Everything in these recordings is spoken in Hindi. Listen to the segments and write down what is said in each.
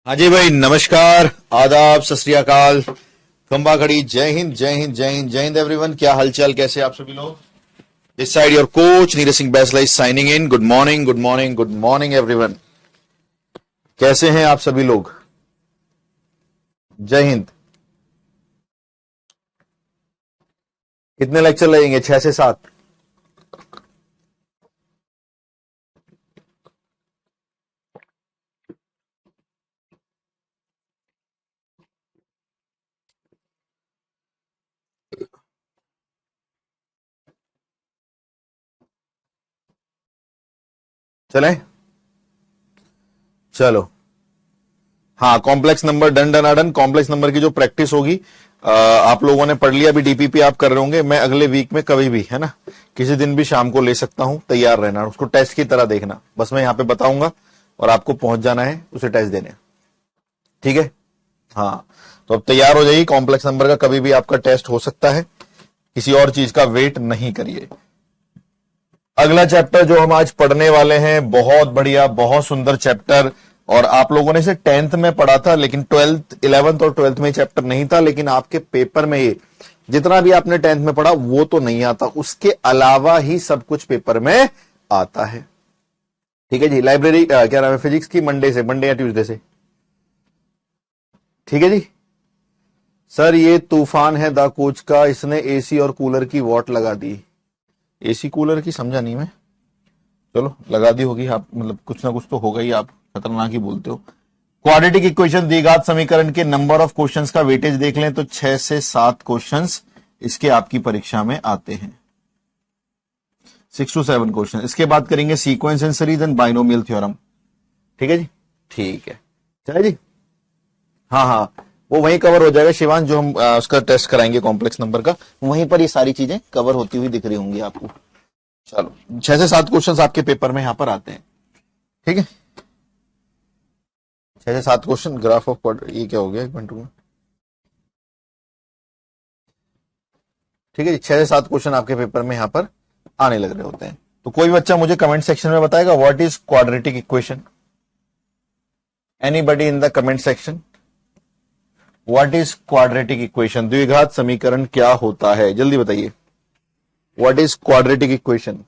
हाँ जी भाई, नमस्कार, आदाब, सत श्री अकाल, खंबा खड़ी, जय हिंद जय हिंद जय हिंद जय हिंद एवरीवन। क्या हालचाल, कैसे आप सभी लोग। This side your coach Neeraj Singh बैसलाई signing in. Good morning good morning good morning everyone. कैसे हैं आप सभी लोग। जय हिंद। कितने लेक्चर लगेंगे, 6 से 7। चलें, चलो। हाँ, कॉम्प्लेक्स नंबर डन डनाडन। कॉम्प्लेक्स नंबर की जो प्रैक्टिस होगी, आप लोगों ने पढ़ लिया, अभी डीपीपी आप कर रहे होंगे। मैं अगले वीक में कभी भी, है ना, किसी दिन भी शाम को ले सकता हूं, तैयार रहना, उसको टेस्ट की तरह देखना। बस मैं यहां पे बताऊंगा और आपको पहुंच जाना है उसे टेस्ट देने। ठीक है, हाँ। तो अब तैयार हो जाइए, कॉम्प्लेक्स नंबर का कभी भी आपका टेस्ट हो सकता है, किसी और चीज का वेट नहीं करिए। अगला चैप्टर जो हम आज पढ़ने वाले हैं, बहुत बढ़िया, बहुत सुंदर चैप्टर। और आप लोगों ने इसे 10th में पढ़ा था, लेकिन 12th 11th और 12th में चैप्टर नहीं था। लेकिन आपके पेपर में ये जितना भी आपने 10th में पढ़ा वो तो नहीं आता, उसके अलावा ही सब कुछ पेपर में आता है। ठीक है जी। लाइब्रेरी क्या नाम है, फिजिक्स की मंडे या ट्यूसडे से। ठीक है जी। सर ये तूफान है दा कोच का, इसने एसी और कूलर की वॉट लगा दी। एसी कूलर की समझा नहीं मैं, चलो लगा दी होगी। आप मतलब कुछ ना कुछ तो होगा ही, आप खतरनाक ही बोलते हो। क्वाड्रेटिक इक्वेशन, द्विघात समीकरण के नंबर ऑफ क्वेश्चंस का वेटेज देख लें तो 6 से 7 क्वेश्चंस इसके आपकी परीक्षा में आते हैं। 6 to 7 क्वेश्चन। इसके बाद करेंगे sequence and series and binomial theorem. ठीक है जी, ठीक है, चले जी। हाँ हाँ, वो वहीं कवर हो जाएगा शिवान, जो हम उसका टेस्ट कराएंगे कॉम्प्लेक्स नंबर का, वहीं पर ये सारी चीजें कवर होती हुई दिख रही होंगी आपको। चलो, 6 से 7 क्वेश्चंस आपके पेपर में यहां पर आते हैं। ठीक है, 6 से 7 क्वेश्चन। ग्राफ ऑफ ये क्या हो गया, एक मिनट में। ठीक है जी, 6 से 7 क्वेश्चन आपके पेपर में यहां पर आने लग रहे होते हैं। तो कोई बच्चा मुझे कमेंट सेक्शन में बताएगा what is quadratic equation. Anybody in the comment section, what is quadratic equation. द्विघात समीकरण क्या होता है, जल्दी बताइए। What is quadratic equation.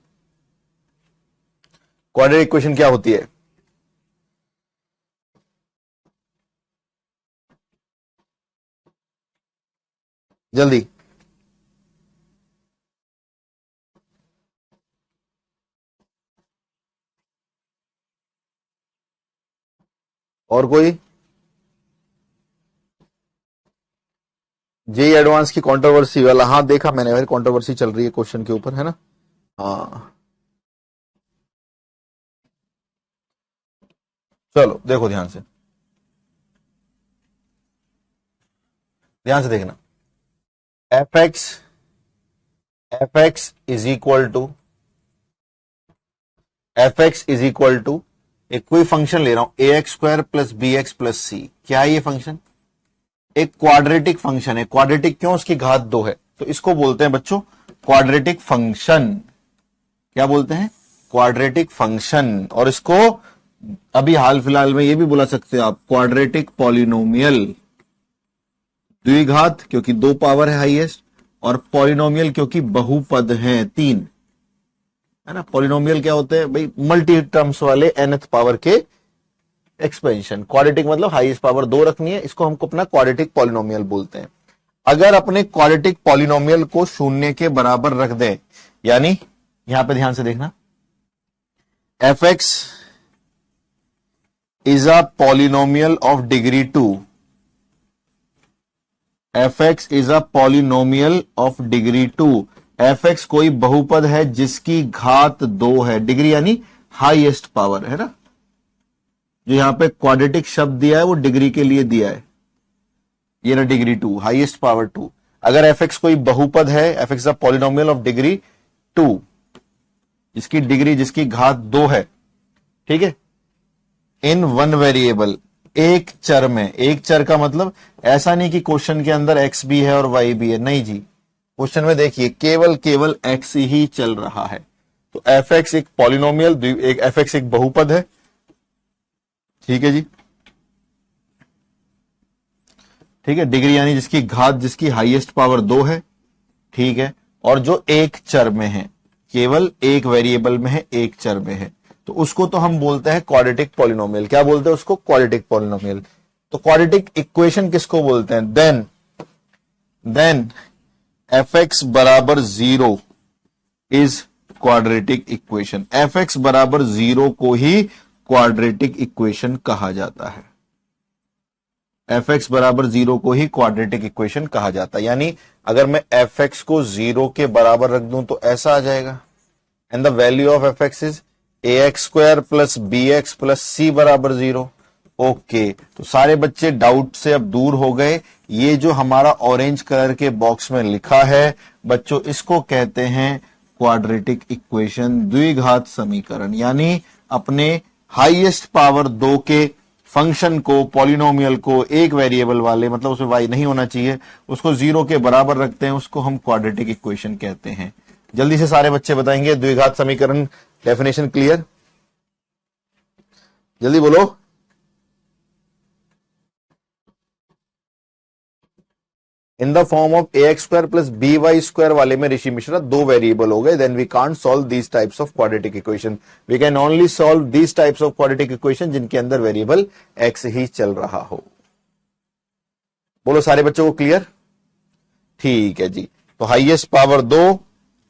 Quadratic equation क्या होती है, जल्दी। और कोई। जेई एडवांस की कंट्रोवर्सी वाला, हाँ देखा मैंने भाई, कंट्रोवर्सी चल रही है क्वेश्चन के ऊपर, है ना। हाँ, चलो देखो ध्यान से, ध्यान से देखना। F X is equal to एक कोई फंक्शन ले रहा हूं, A x square plus B x plus C. क्या है ये फंक्शन, एक क्वाड्रेटिक फंक्शन है। क्वाड्रेटिक क्यों, उसकी घात 2 है, तो इसको बोलते हैं बच्चों क्वाड्रेटिक फंक्शन। क्या बोलते हैं, क्वाड्रेटिक फंक्शन। और इसको अभी हाल फिलहाल में ये भी बुला सकते हो आप, क्वाड्रेटिक पॉलिनोमियल। द्विघात क्योंकि 2 पावर है हाईएस्ट, और पॉलिनोमियल क्योंकि बहुपद हैं 3, है ना। पॉलिनोमियल क्या होते हैं भाई, मल्टी टर्म्स वाले nth पावर के एक्सपेंशन। क्वाड्रेटिक मतलब हाईएस्ट पावर 2 रखनी है, इसको हमको अपना क्वाड्रेटिक पॉलिनोमियल बोलते हैं। अगर अपने क्वाड्रेटिक पॉलिनोमियल को शून्य के बराबर रख दें, यानी यहां पे ध्यान से देखना, F X is a polynomial of degree 2। F X is a polynomial of degree 2। F x कोई बहुपद है जिसकी घात 2 है, डिग्री यानी हाईएस्ट पावर, है ना। जो यहां पे क्वाड्रेटिक शब्द दिया है वो डिग्री के लिए दिया है, ये ना डिग्री 2, हाईएस्ट पावर 2। अगर एफ एक्स कोई बहुपद है, F x polynomial of degree 2, जिसकी डिग्री, जिसकी घात 2 है, ठीक है, इन वन वेरिएबल, एक चर में। एक चर का मतलब ऐसा नहीं कि क्वेश्चन के अंदर एक्स भी है और वाई भी है, नहीं जी। क्वेश्चन में देखिए केवल एक्स ही चल रहा है। तो एफ एक्स एक पॉलिनोमियल, एक एफ एक्स एक बहुपद है, ठीक है जी। ठीक है, डिग्री यानी जिसकी घात, जिसकी हाईएस्ट पावर 2 है, ठीक है, और जो एक चर में है, केवल एक वेरिएबल में है, एक चर में है, तो उसको तो हम बोलते हैं क्वाड्रेटिक पॉलिनोमियल। क्या बोलते हैं उसको? Quadratic polynomial. तो क्वाड्रेटिक इक्वेशन किसको बोलते हैं? देन fx बराबर 0 इज क्वाड्रेटिक इक्वेशन। fx बराबर 0 को ही क्वाड्रेटिक इक्वेशन कहा जाता है। fx बराबर 0 को ही क्वाड्रेटिक इक्वेशन कहा जाता है। यानी अगर मैं fx को 0 के बराबर रख दूं तो ऐसा आ जाएगा, and the value of fx is ax square plus bx plus c बराबर 0। ओके, तो सारे बच्चे डाउट से अब दूर हो गए। ये जो हमारा ऑरेंज कलर के बॉक्स में लिखा है बच्चों, इसको कहते हैं क्वाड्रेटिक इक्वेशन, द्विघात समीकरण। यानी अपने हाईएस्ट पावर 2 के फंक्शन को, पॉलिनोमियल को, एक वेरिएबल वाले, मतलब उसमें y नहीं होना चाहिए, उसको 0 के बराबर रखते हैं, उसको हम क्वाड्रेटिक इक्वेशन कहते हैं। जल्दी से सारे बच्चे बताएंगे द्विघात समीकरण डेफिनेशन क्लियर? जल्दी बोलो। In the form of ax square plus by square वाले में ऋषि मिश्रा 2 वेरिएबल हो गए, then we can't solve these types of quadratic equation. We can only solve these types of quadratic equation जिनके अंदर वेरिएबल x ही चल रहा हो। बोलो सारे बच्चों को क्लियर? ठीक है जी। तो हाईएस्ट पावर 2,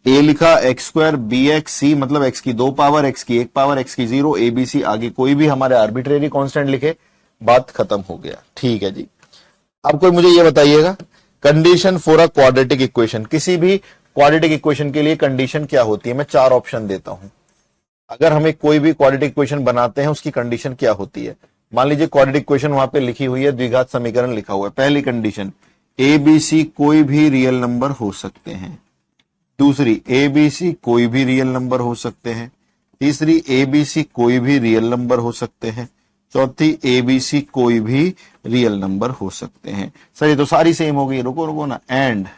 a लिखा, x स्क्वायर, bx, c मतलब x की 2 पावर, x की 1 पावर, x की 0, abc, आगे कोई भी हमारे आर्बिट्रेरी कांस्टेंट लिखे, बात खत्म हो गया। ठीक है जी। अब कोई मुझे ये बताइएगा, condition for a quadratic equation, किसी भी क्वाड्रेटिक इक्वेशन के लिए कंडीशन क्या होती है? मैं 4 ऑप्शन देता हूं। अगर हमें कोई भी क्वाड्रेटिक इक्वेशन बनाते हैं उसकी कंडीशन क्या होती है? मान लीजिए क्वाड्रेटिक इक्वेशन वहां पे लिखी हुई है, द्विघात समीकरण लिखा हुआ है। पहली कंडीशन, ए बी सी कोई भी रियल नंबर हो सकते हैं। दूसरी, ए बी सी कोई भी रियल नंबर हो सकते हैं। तीसरी, ए बी सी कोई भी रियल नंबर हो सकते हैं। चौथी, ए बी सी कोई भी रियल नंबर हो सकते हैं। सर ये तो सारी सेम हो गई, रुको ना। And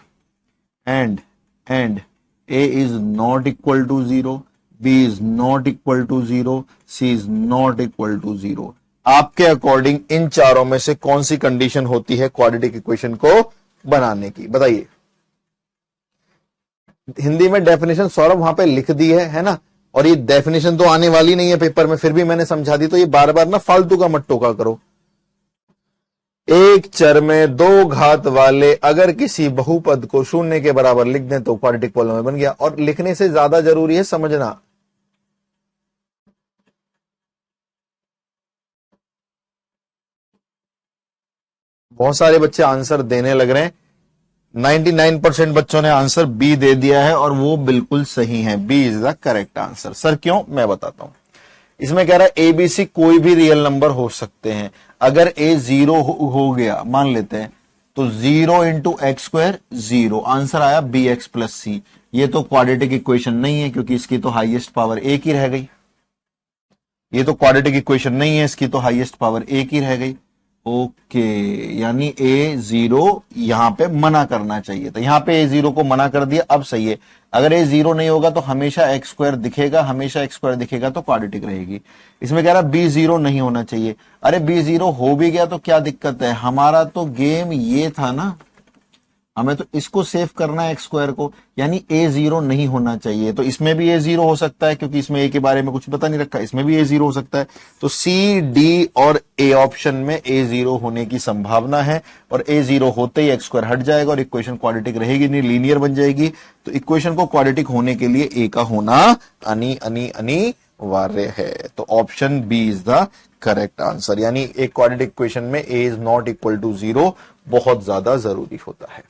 A is not equal to 0, B is not equal to 0, C is not equal to 0। आपके अकॉर्डिंग इन चारों में से कौन सी कंडीशन होती है क्वाड्रेटिक इक्वेशन को बनाने की? बताइए। हिंदी में डेफिनेशन सौरभ वहां पे लिख दी है ना, और ये डेफिनेशन तो आने वाली नहीं है पेपर में, फिर भी मैंने समझा दी, तो ये बार बार ना फालतू का मत टोका करो। एक चर में 2 घात वाले अगर किसी बहुपद को 0 के बराबर लिख दें तो क्वाड्रेटिक पॉलिनोमियल बन गया। और लिखने से ज्यादा जरूरी है समझना। बहुत सारे बच्चे आंसर देने लग रहे हैं। 99% बच्चों ने आंसर बी दे दिया है और वो बिल्कुल सही है। B is the correct answer. Sir क्यों? मैं बताता हूं। इसमें कह रहा है ए बी सी कोई भी रियल नंबर हो सकते हैं। अगर ए 0 हो गया मान लेते हैं, तो 0 इंटू एक्स स्क्वायर 0, आंसर आया बी एक्स प्लस सी। ये तो क्वाड्रेटिक इक्वेशन नहीं है क्योंकि इसकी तो हाईएस्ट पावर 1 ही रह गई। ये तो क्वाड्रेटिक इक्वेशन नहीं है, इसकी तो हाईएस्ट पावर 1 ही रह गई। ओके, यानी ए 0 यहां पे मना करना चाहिए था। यहां पे ए 0 को मना कर दिया, अब सही है। अगर ए 0 नहीं होगा तो हमेशा एक्स स्क्वायर दिखेगा, हमेशा एक्स स्क्वायर दिखेगा तो क्वाड्रेटिक रहेगी। इसमें कह रहा बी 0 नहीं होना चाहिए। अरे बी 0 हो भी गया तो क्या दिक्कत है? हमारा तो गेम ये था ना, हमें तो इसको सेव करना है एक्स स्क्वायर को, यानी ए 0 नहीं होना चाहिए। तो इसमें भी ए 0 हो सकता है क्योंकि इसमें ए के बारे में कुछ पता नहीं रखा, इसमें भी ए 0 हो सकता है। तो सी, डी और ए ऑप्शन में ए 0 होने की संभावना है, और ए 0 होते ही एक्स स्क्वायर हट जाएगा और इक्वेशन क्वाड्रेटिक रहेगी नहीं, लीनियर बन जाएगी। तो इक्वेशन को क्वाड्रेटिक होने के लिए ए का होना अनिवार्य है। तो option B is the correct answer. यानी एक क्वाड्रेटिक इक्वेशन में A is not equal to 0 बहुत ज्यादा जरूरी होता है।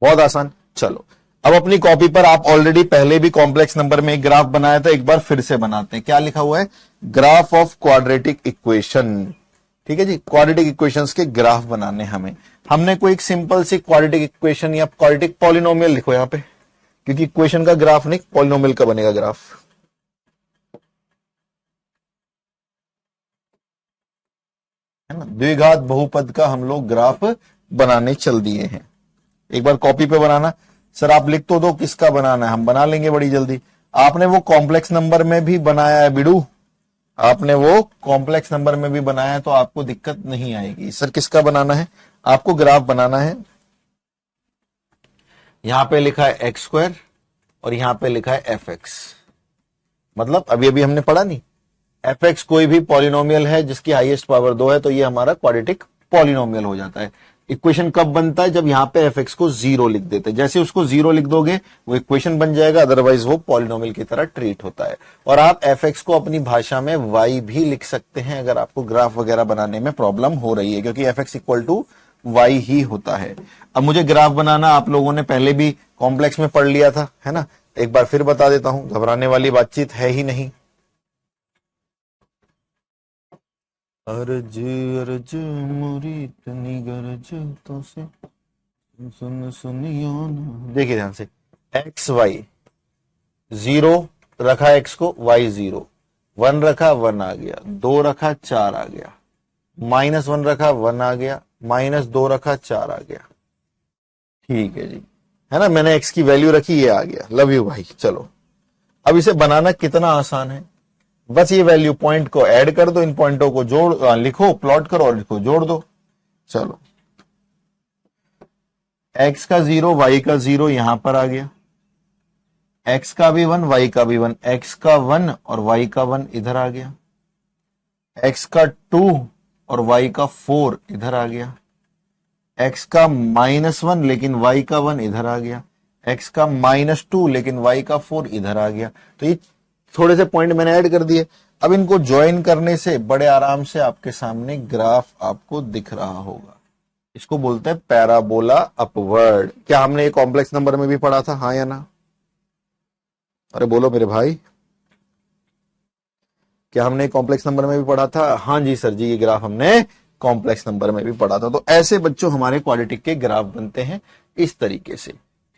बहुत आसान। चलो अब अपनी कॉपी पर, आप ऑलरेडी पहले भी कॉम्प्लेक्स नंबर में एक ग्राफ बनाया था, एक बार फिर से बनाते हैं। क्या लिखा हुआ है? Graph of quadratic equation. ठीक है जी, क्वाड्रेटिक इक्वेशंस के ग्राफ बनाने हमें। हमने कोई एक सिंपल सी क्वाड्रेटिक इक्वेशन या क्वाड्रेटिक पॉलिनोमियल लिखो यहां पे, क्योंकि इक्वेशन का ग्राफ नहीं, पॉलिनोमियल का बनेगा ग्राफ। है ना, द्विघात बहुपद का हम लोग ग्राफ बनाने चल दिए हैं। एक बार कॉपी पे बनाना। सर आप लिख तो दो किसका बनाना है, हम बना लेंगे बड़ी जल्दी। आपने वो कॉम्प्लेक्स नंबर में भी बनाया है बिडू, आपने वो कॉम्प्लेक्स नंबर में भी बनाया है तो आपको दिक्कत नहीं आएगी। सर किसका बनाना है? आपको ग्राफ बनाना है। यहां पे लिखा है एक्स स्क्वायर और यहां पे लिखा है एफ एक्स। मतलब अभी अभी हमने पढ़ा नहीं, एफ एक्स कोई भी पॉलिनोमियल है जिसकी हाईएस्ट पावर 2 है तो ये हमारा क्वाड्रेटिक पॉलिनोमियल हो जाता है। इक्वेशन कब बनता है? जब यहां पे एफ एक्स को 0 लिख देते हैं। जैसे उसको 0 लिख दोगे वो इक्वेशन बन जाएगा, अदरवाइज वो पॉलिनोमियल की तरह ट्रीट होता है। और आप एफ एक्स को अपनी भाषा में वाई भी लिख सकते हैं अगर आपको ग्राफ वगैरह बनाने में प्रॉब्लम हो रही है, क्योंकि F X equal to Y ही होता है। अब मुझे ग्राफ बनाना आप लोगों ने पहले भी कॉम्प्लेक्स में पढ़ लिया था, है ना? एक बार फिर बता देता हूं, घबराने वाली बातचीत है ही नहीं। अर्ज अर्ज मोरी इतनी गरज तो से सुन सुनियो ना। देखिए ध्यान से, एक्स वाई 0 रखा, एक्स को वाई 0, 1 रखा 1 आ गया, 2 रखा 4 आ गया, -1 रखा 1 आ गया, -2 रखा 4 आ गया। ठीक है जी, है ना? मैंने एक्स की वैल्यू रखी, ये आ गया। लव यू भाई। चलो अब इसे बनाना कितना आसान है, बस ये वैल्यू पॉइंट को ऐड कर दो, इन पॉइंटों को जोड़ लिखो, प्लॉट करो और लिखो, जोड़ दो। चलो x का 0 y का 0 यहां पर आ गया, x का भी 1 y का भी 1, x का 1 और y का 1 इधर आ गया, x का 2 और y का 4 इधर आ गया, x का -1 लेकिन y का 1 इधर आ गया, x का -2 लेकिन y का 4 इधर आ गया। तो ये थोड़े से पॉइंट मैंने ऐड कर दिए। अब इनको ज्वाइन करने से बड़े आराम से आपके सामने ग्राफ आपको दिख रहा होगा। इसको बोलते हैं पैराबोला अपवर्ड। क्या हमने ये कॉम्प्लेक्स नंबर में भी पढ़ा था, हाँ या ना? अरे बोलो मेरे भाई, क्या हमने कॉम्प्लेक्स नंबर में भी पढ़ा था? हाँ जी सर जी, ये ग्राफ हमने कॉम्प्लेक्स नंबर में भी पढ़ा था। तो ऐसे बच्चों हमारे क्वाड्रेटिक के ग्राफ बनते हैं इस तरीके से।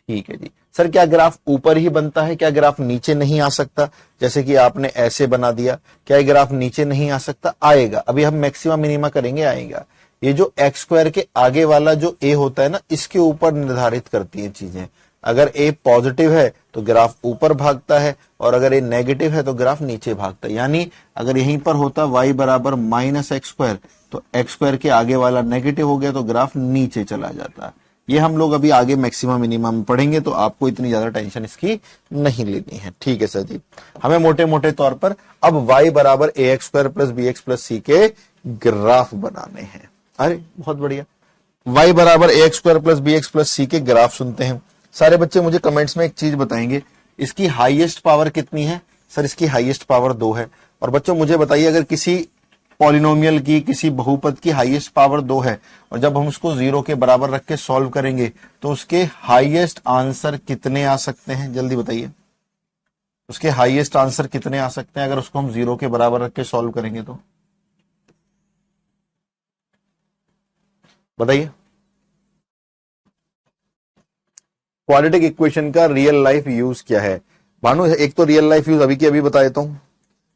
ठीक है जी। सर क्या ग्राफ ऊपर ही बनता है, क्या ग्राफ नीचे नहीं आ सकता? जैसे कि आपने ऐसे बना दिया, क्या ग्राफ नीचे नहीं आ सकता? आएगा। अभी हम मैक्सिमा मिनिमा करेंगे, आएगा। ये जो एक्स स्क्वायर के आगे वाला जो ए होता है ना, इसके ऊपर निर्धारित करती है चीजें। अगर ए पॉजिटिव है तो ग्राफ ऊपर भागता है, और अगर ए नेगेटिव है तो ग्राफ नीचे भागता है। यानी अगर यहीं पर होता y बराबर -x², तो x स्क्वायर के आगे वाला नेगेटिव हो गया तो ग्राफ नीचे चला जाता। ये हम लोग अभी आगे मैक्सिमम मिनिमम में पढ़ेंगे, तो आपको इतनी ज्यादा टेंशन इसकी नहीं लेनी है। ठीक है सर जी। हमें मोटे मोटे तौर पर अब y बराबर ax² + bx + c के ग्राफ बनाने हैं। अरे बहुत बढ़िया। y बराबर ax² + bx + c के ग्राफ सुनते हैं। सारे बच्चे मुझे कमेंट्स में एक चीज बताएंगे, इसकी हाईएस्ट पावर कितनी है? सर इसकी हाईएस्ट पावर 2 है। और बच्चों मुझे बताइए, अगर किसी पॉलिनोमियल की, किसी बहुपद की हाईएस्ट पावर 2 है और जब हम उसको 0 के बराबर रख के सॉल्व करेंगे तो उसके हाईएस्ट आंसर कितने आ सकते हैं? जल्दी बताइए, उसके हाईएस्ट आंसर कितने आ सकते हैं अगर उसको हम 0 के बराबर रख के सॉल्व करेंगे तो? बताइए। क्वाड्रेटिक इक्वेशन का रियल लाइफ यूज क्या है? भानु, एक तो रियल लाइफ यूज अभी की अभी बता देता हूं।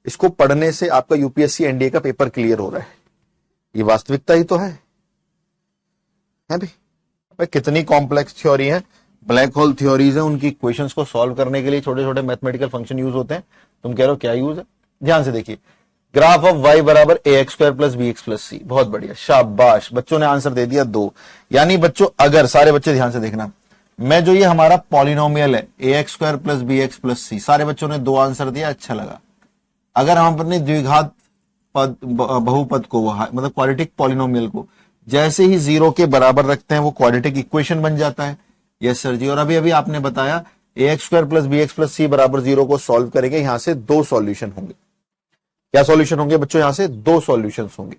इसको पढ़ने से आपका यूपीएससी एनडीए का पेपर क्लियर हो रहा है। ये वास्तविकता ही तो है भाई। भाई कितनी कॉम्प्लेक्स थ्योरी है, ब्लैक होल थ्योरीज है, उनकी इक्वेशंस को सॉल्व करने के लिए छोटे छोटे मैथमेटिकल फंक्शन यूज होते हैं। तुम कह रहे हो क्या यूज है? ध्यान से देखिए, ग्राफ ऑफ y बराबर ax² + bx + c। बहुत बढ़िया, शाबाश, बच्चों ने आंसर दे दिया 2। यानी बच्चों, अगर सारे बच्चे ध्यान से देखना, मैं जो ये हमारा पॉलिनोमियल है ax² + bx + c, सारे बच्चों ने 2 आंसर दिया, अच्छा लगा। अगर हम अपने द्विघात पद बहुपद को, मतलब क्वाड्रेटिक पॉलिनोमियल को जैसे ही 0 के बराबर रखते हैं वो क्वाड्रेटिक इक्वेशन बन जाता है। यस सर जी। और अभी अभी आपने बताया ax² + bx + c बराबर 0 को सॉल्व करेंगे, यहां से 2 सॉल्यूशन होंगे। क्या सॉल्यूशन होंगे बच्चों? यहां से 2 सॉल्यूशन होंगे।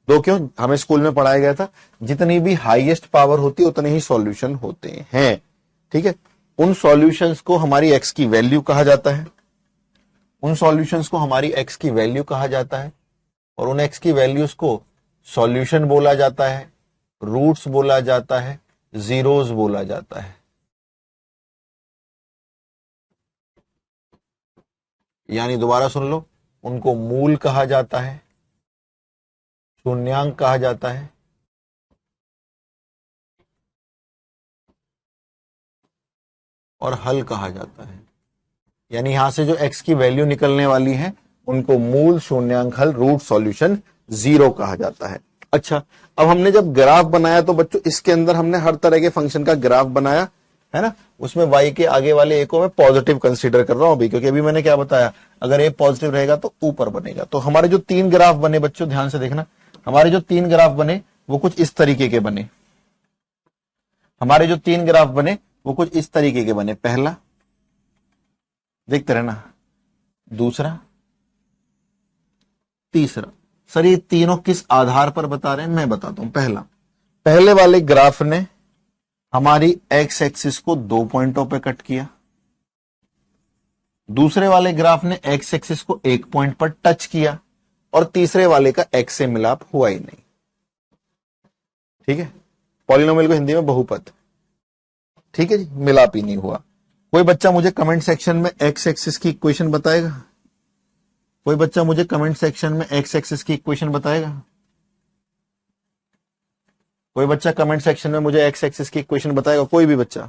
2 क्यों? हमें स्कूल में पढ़ाया गया था, जितनी भी हाईएस्ट पावर होती है उतने ही सॉल्यूशन होते हैं। ठीक है। उन सॉल्यूशंस को हमारी एक्स की वैल्यू कहा जाता है, उन सॉल्यूशंस को हमारी एक्स की वैल्यू कहा जाता है, और उन एक्स की वैल्यूज को सॉल्यूशन बोला जाता है, रूट्स बोला जाता है, जीरोस बोला जाता है। यानी दोबारा सुन लो, उनको मूल कहा जाता है, शून्यांक कहा जाता है, और हल कहा जाता है। यानी यहां से जो एक्स की वैल्यू निकलने वाली है उनको मूल शून्यांक हल रूट सॉल्यूशन 0 कहा जाता है। अच्छा, अब हमने जब ग्राफ बनाया तो बच्चों इसके अंदर हमने हर तरह के फंक्शन का ग्राफ बनाया है ना, उसमें y के आगे वाले a को मैं पॉजिटिव कंसीडर कर रहा हूं अभी, क्योंकि अभी मैंने क्या बताया, अगर a पॉजिटिव रहेगा तो ऊपर बनेगा। तो हमारे जो 3 ग्राफ बने बच्चों, ध्यान से देखना, हमारे जो 3 ग्राफ बने वो कुछ इस तरीके के बने। हमारे जो 3 ग्राफ बने वो कुछ इस तरीके के बने। पहला, देखते रहना, दूसरा, तीसरा। सर ये तीनों किस आधार पर बता रहे हैं, मैं बताता हूं। पहले वाले ग्राफ ने हमारी एक्स एक्सिस को 2 पॉइंटों पे कट किया, दूसरे वाले ग्राफ ने एक्स एक्सिस को 1 पॉइंट पर टच किया, और तीसरे वाले का एक्स से मिलाप हुआ ही नहीं। ठीक है, पॉलिनोमियल को हिंदी में बहुपद। ठीक है जी, मिलाप ही नहीं हुआ। कोई बच्चा मुझे कमेंट सेक्शन में एक्स एक्सिस की इक्वेशन बताएगा? कोई बच्चा मुझे कमेंट सेक्शन में एक्स एक्सिस की इक्वेशन बताएगा? कोई बच्चा कमेंट सेक्शन में मुझे एक्स एक्सिस की इक्वेशन बताएगा? कोई भी बच्चा?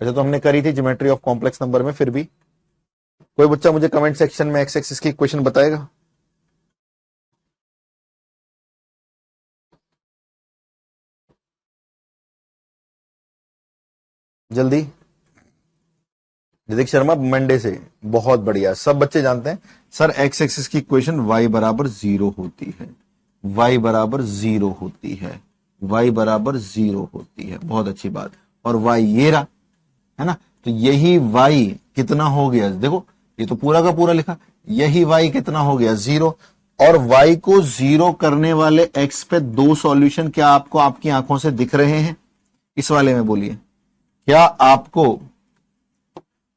वैसे तो हमने करी थी ज्योमेट्री ऑफ कॉम्प्लेक्स नंबर में, फिर भी कोई बच्चा मुझे कमेंट सेक्शन में एक्स एक्सिस की इक्वेशन बताएगा? जल्दी। रितिक शर्मा मंडे से, बहुत बढ़िया, सब बच्चे जानते हैं सर एक्स एक्सिस की इक्वेशन y बराबर 0 होती है, y बराबर 0 होती है, y बराबर 0 होती है। बहुत अच्छी बात। और y ये रहा, है ना, तो यही y कितना हो गया, देखो ये तो पूरा का पूरा लिखा, यही y कितना हो गया 0। और y को 0 करने वाले x पे 2 सॉल्यूशन क्या आपको आपकी आंखों से दिख रहे हैं? इस वाले में बोलिए, क्या आपको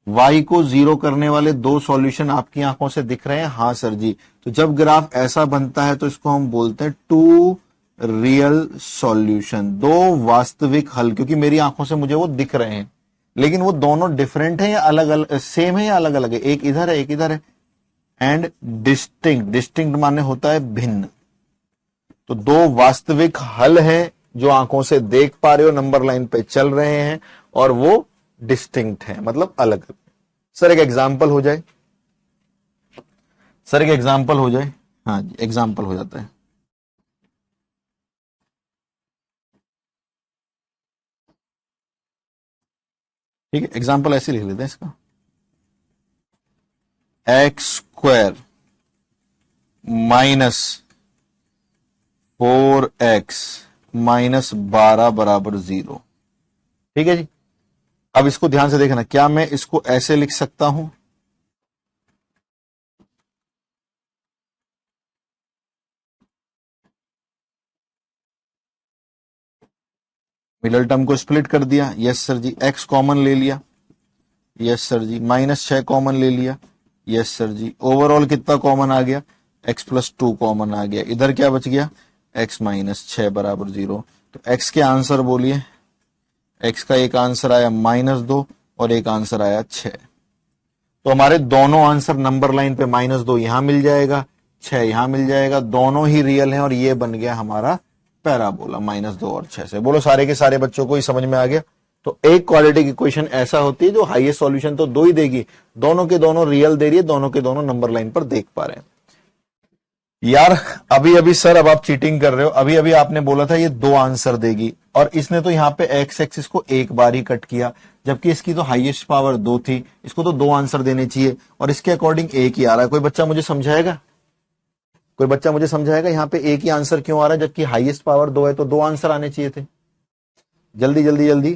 y को 0 करने वाले 2 सॉल्यूशन आपकी आंखों से दिख रहे हैं? हाँ सर जी। तो जब ग्राफ ऐसा बनता है तो इसको हम बोलते हैं 2 रियल सॉल्यूशन, 2 वास्तविक हल, क्योंकि मेरी आंखों से मुझे वो दिख रहे हैं, लेकिन वो दोनों डिफरेंट है या अलग अलग, सेम है या अलग अलग है? एक इधर है, एक इधर है। एंड डिस्टिंक्ट, डिस्टिंक्ट माने होता है भिन्न। तो 2 वास्तविक हल हैं जो आंखों से देख पा रहे हो, नंबर लाइन पे चल रहे हैं, और वो डिस्टिंक्ट है, मतलब अलग। सर एक एग्जाम्पल हो जाए, सर एक एग्जाम्पल हो जाए। हाँ जी, एग्जाम्पल हो जाता है। ठीक है, एग्जाम्पल ऐसे लिख लेते हैं इसका, x square minus 4x minus 12 बराबर 0। ठीक है जी, अब इसको ध्यान से देखना, क्या मैं इसको ऐसे लिख सकता हूं? मिडल टर्म को स्प्लिट कर दिया, यस सर जी। x कॉमन ले लिया, यस सर जी। -6 कॉमन ले लिया, यस सर जी। ओवरऑल कितना कॉमन आ गया? x+2 कॉमन आ गया। इधर क्या बच गया? x -6 बराबर 0। तो x के आंसर बोलिए। x का एक आंसर आया -2 और एक आंसर आया 6। तो हमारे दोनों आंसर नंबर लाइन पे -2 यहां मिल जाएगा, 6 यहां मिल जाएगा, दोनों ही रियल हैं, और ये बन गया हमारा पैराबोला -2 और 6 से। बोलो सारे के सारे बच्चों को ही समझ में आ गया? तो एक क्वाड्रेटिक इक्वेशन ऐसा होती है जो हाईएस्ट सॉल्यूशन तो 2 ही देगी, दोनों के दोनों रियल दे रही है, दोनों के दोनों नंबर लाइन पर देख पा रहे हैं। यार अभी अभी सर, अब आप चीटिंग कर रहे हो। अभी अभी आपने बोला था ये 2 आंसर देगी, और इसने तो यहां पे एक्स एक्सिस को एक बार ही कट किया, जबकि इसकी तो हाईएस्ट पावर 2 थी, इसको तो 2 आंसर देने चाहिए, और इसके अकॉर्डिंग एक ही आ रहा है। कोई बच्चा मुझे समझाएगा? कोई बच्चा मुझे समझाएगा यहाँ पे एक ही आंसर क्यों आ रहा है, जबकि हाईएस्ट पावर 2 है, तो 2 आंसर आने चाहिए थे। जल्दी जल्दी जल्दी।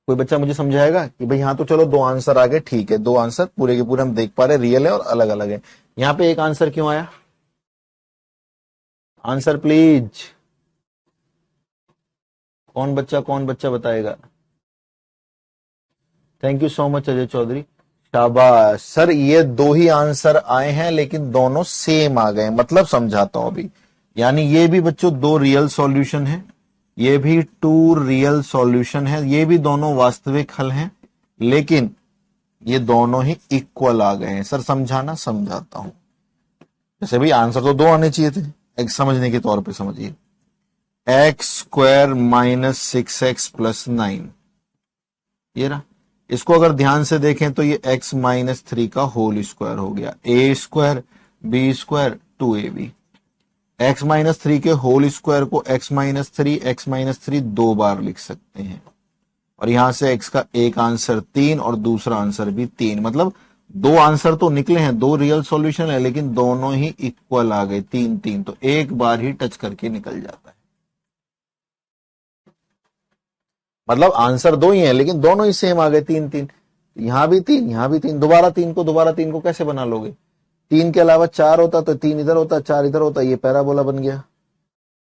कोई बच्चा मुझे समझाएगा कि भाई यहाँ तो चलो 2 आंसर आ गए, ठीक है, 2 आंसर पूरे के पूरे हम देख पा रहे, रियल है और अलग अलग है, यहाँ पे एक आंसर क्यों आया? आंसर प्लीज, कौन बच्चा बताएगा? Thank you so much Ajay Chaudhary, शाबाश सर। ये 2 ही आंसर आए हैं, लेकिन दोनों सेम आ गए, मतलब समझाता हूं अभी। यानी ये भी बच्चों 2 रियल सॉल्यूशन है, ये भी 2 रियल सॉल्यूशन है, ये भी दोनों वास्तविक हल हैं, लेकिन ये दोनों ही इक्वल आ गए हैं। सर समझाना, समझाता हूं। जैसे भाई आंसर तो 2 आने चाहिए थे, एक समझने के तौर पे समझिए। एक्स स्क्वायर -6x + 9, ये रहा। इसको अगर ध्यान से देखें तो ये x माइनस 3 का होल स्क्वायर हो गया, a square b square 2ab। x minus 3 के होल स्क्वायर को x माइनस थ्री 2 बार लिख सकते हैं, और यहां से x का एक आंसर 3 और दूसरा आंसर भी 3, मतलब दो आंसर तो निकले हैं, दो रियल सॉल्यूशन है, लेकिन दोनों ही इक्वल आ गए, 3-3, तो एक बार ही टच करके निकल जाता है। मतलब आंसर दो ही है लेकिन दोनों ही सेम आ गए, 3-3। यहां भी 3, यहां भी 3, दोबारा तीन को कैसे बना लोगे? 3 के अलावा 4 होता तो 3 इधर होता, 4 इधर होता, ये पैराबोला बन गया।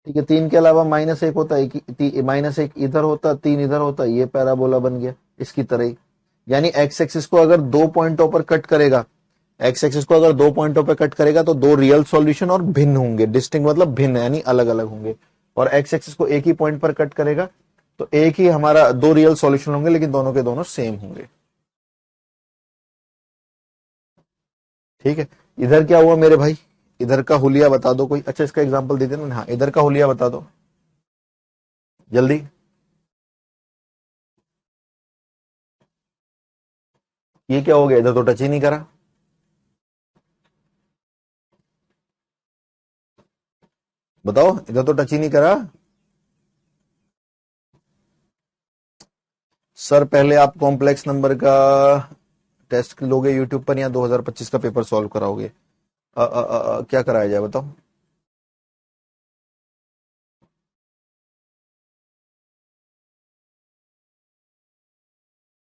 ठीक है, 3 के अलावा -1 होता, -1 इधर होता, 3 इधर होता, ये पैराबोला बन गया इसकी तरह ही। यानी एक्स एक्सिस को अगर 2 पॉइंटों पर कट करेगा, एक्स एक्सिस को अगर 2 पॉइंटों पर कट करेगा तो 2 रियल सॉल्यूशन और भिन्न होंगे, डिस्टिंक्ट मतलब भिन्न यानी अलग अलग होंगे। और एक्स एक्सिस को एक ही पॉइंट पर कट करेगा तो एक ही हमारा 2 रियल सॉल्यूशन होंगे, लेकिन दोनों के दोनों सेम होंगे। ठीक है, इधर क्या हुआ मेरे भाई? इधर का हुलिया बता दो कोई। अच्छा, इसका एग्जांपल दे देना। हाँ, इधर का हुलिया बता दो जल्दी। ये क्या हो गया? इधर तो टच ही नहीं करा। बताओ, इधर तो टच ही नहीं करा। सर पहले आप कॉम्प्लेक्स नंबर का टेस्ट लोगे यूट्यूब पर या 2025 का पेपर सॉल्व कराओगे? क्या कराया जाए बताओ।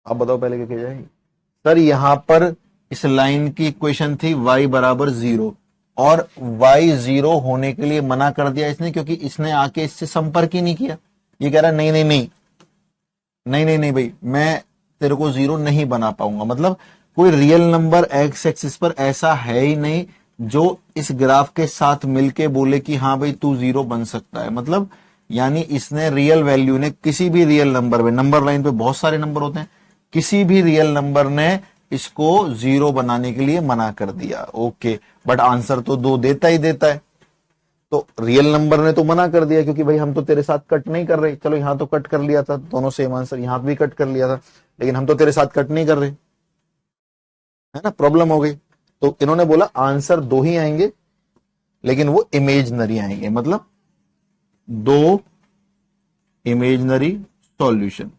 आप बताओ पहले क्या किया जाए। सर यहां पर इस लाइन की इक्वेशन थी y बराबर 0, और y 0 होने के लिए मना कर दिया इसने, क्योंकि इसने आके इससे संपर्क ही नहीं किया। ये कह रहा नहीं नहीं नहीं नहीं नहीं नहीं भाई, मैं तेरे को 0 नहीं बना पाऊंगा। मतलब कोई रियल नंबर एक्स एक्सिस पर ऐसा है ही नहीं जो इस ग्राफ के साथ मिलके बोले कि हाँ भाई तू 0 बन सकता है। मतलब यानी इसने रियल वैल्यू ने किसी भी रियल नंबर में, नंबर लाइन पे बहुत सारे नंबर होते हैं, किसी भी रियल नंबर ने इसको 0 बनाने के लिए मना कर दिया। ओके, बट आंसर तो 2 देता ही देता है। तो रियल नंबर ने तो मना कर दिया, क्योंकि भाई हम तो तेरे साथ कट नहीं कर रहे। चलो यहां तो कट कर लिया था, दोनों सेम आंसर, यहां भी कट कर लिया था, लेकिन हम तो तेरे साथ कट नहीं कर रहे, है ना? प्रॉब्लम हो गई। तो इन्होंने बोला आंसर 2 ही आएंगे, लेकिन वो इमेजनरी आएंगे, मतलब 2 इमेजनरी सॉल्यूशन,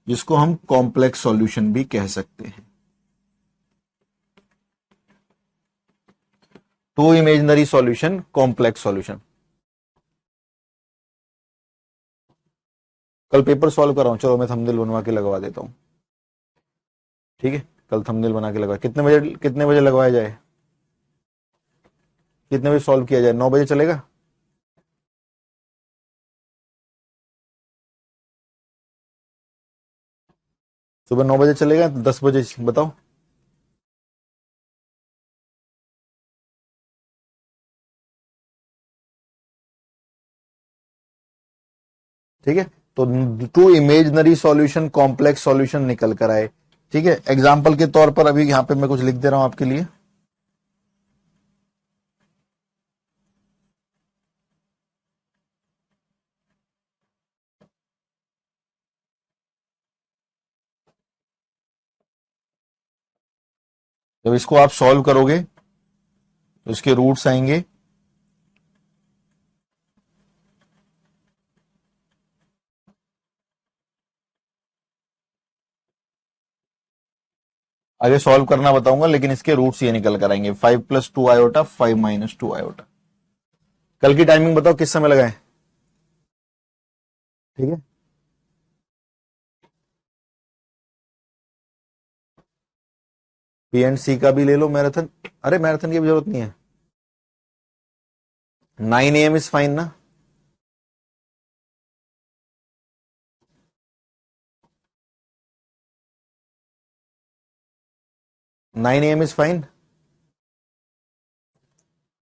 जिसको हम कॉम्प्लेक्स सॉल्यूशन भी कह सकते हैं। 2 इमेजनरी सॉल्यूशन, कॉम्प्लेक्स सॉल्यूशन। कल पेपर सॉल्व कर रहा हूं, चलो मैं थंबनेल बनवा के लगवा देता हूं। ठीक है, कल थंबनेल बना के लगवा, कितने बजे लगवाया जाए? कितने बजे सॉल्व किया जाए? 9 बजे चलेगा? सुबह 9 बजे चलेगा? 10 बजे बताओ। ठीक है, तो 2 इमेजनरी सॉल्यूशन कॉम्प्लेक्स सॉल्यूशन निकल कर आए। ठीक है, एग्जाम्पल के तौर पर अभी यहां पे मैं कुछ लिख दे रहा हूं आपके लिए। जब इसको आप सॉल्व करोगे तो इसके रूट्स आएंगे आगे सॉल्व करना बताऊंगा, लेकिन इसके रूट्स ये निकल कर आएंगे, 5+2 आयोटा, 5-2 आयोटा। कल की टाइमिंग बताओ किस समय लगाए? ठीक है, P&C का भी ले लो मैराथन। अरे मैराथन की भी जरूरत नहीं है, 9 AM इज फाइन ना? Nine AM is fine.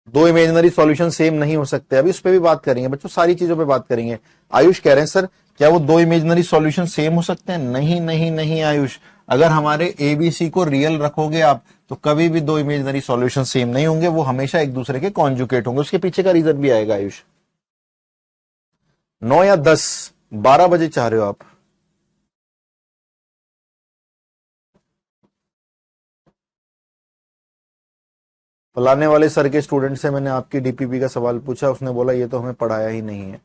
2 imaginary solution same नहीं हो सकते, अभी उस पर भी बात करेंगे बच्चों, सारी चीजों पे बात करेंगे। आयुष कह रहे हैं सर क्या वो 2 इमेजिनरी सॉल्यूशन सेम हो सकते हैं? नहीं नहीं नहीं आयुष, अगर हमारे एबीसी को रियल रखोगे आप तो कभी भी 2 इमेजिनरी सॉल्यूशन सेम नहीं होंगे, वो हमेशा एक दूसरे के कॉन्जुकेट होंगे। उसके पीछे का रीजन भी आएगा आयुष। 9 या 10, 12 बजे चाह रहे हो आप? फलाने वाले सर के स्टूडेंट से मैंने आपकी डीपीपी का सवाल पूछा, उसने बोला ये तो हमें पढ़ाया ही नहीं है।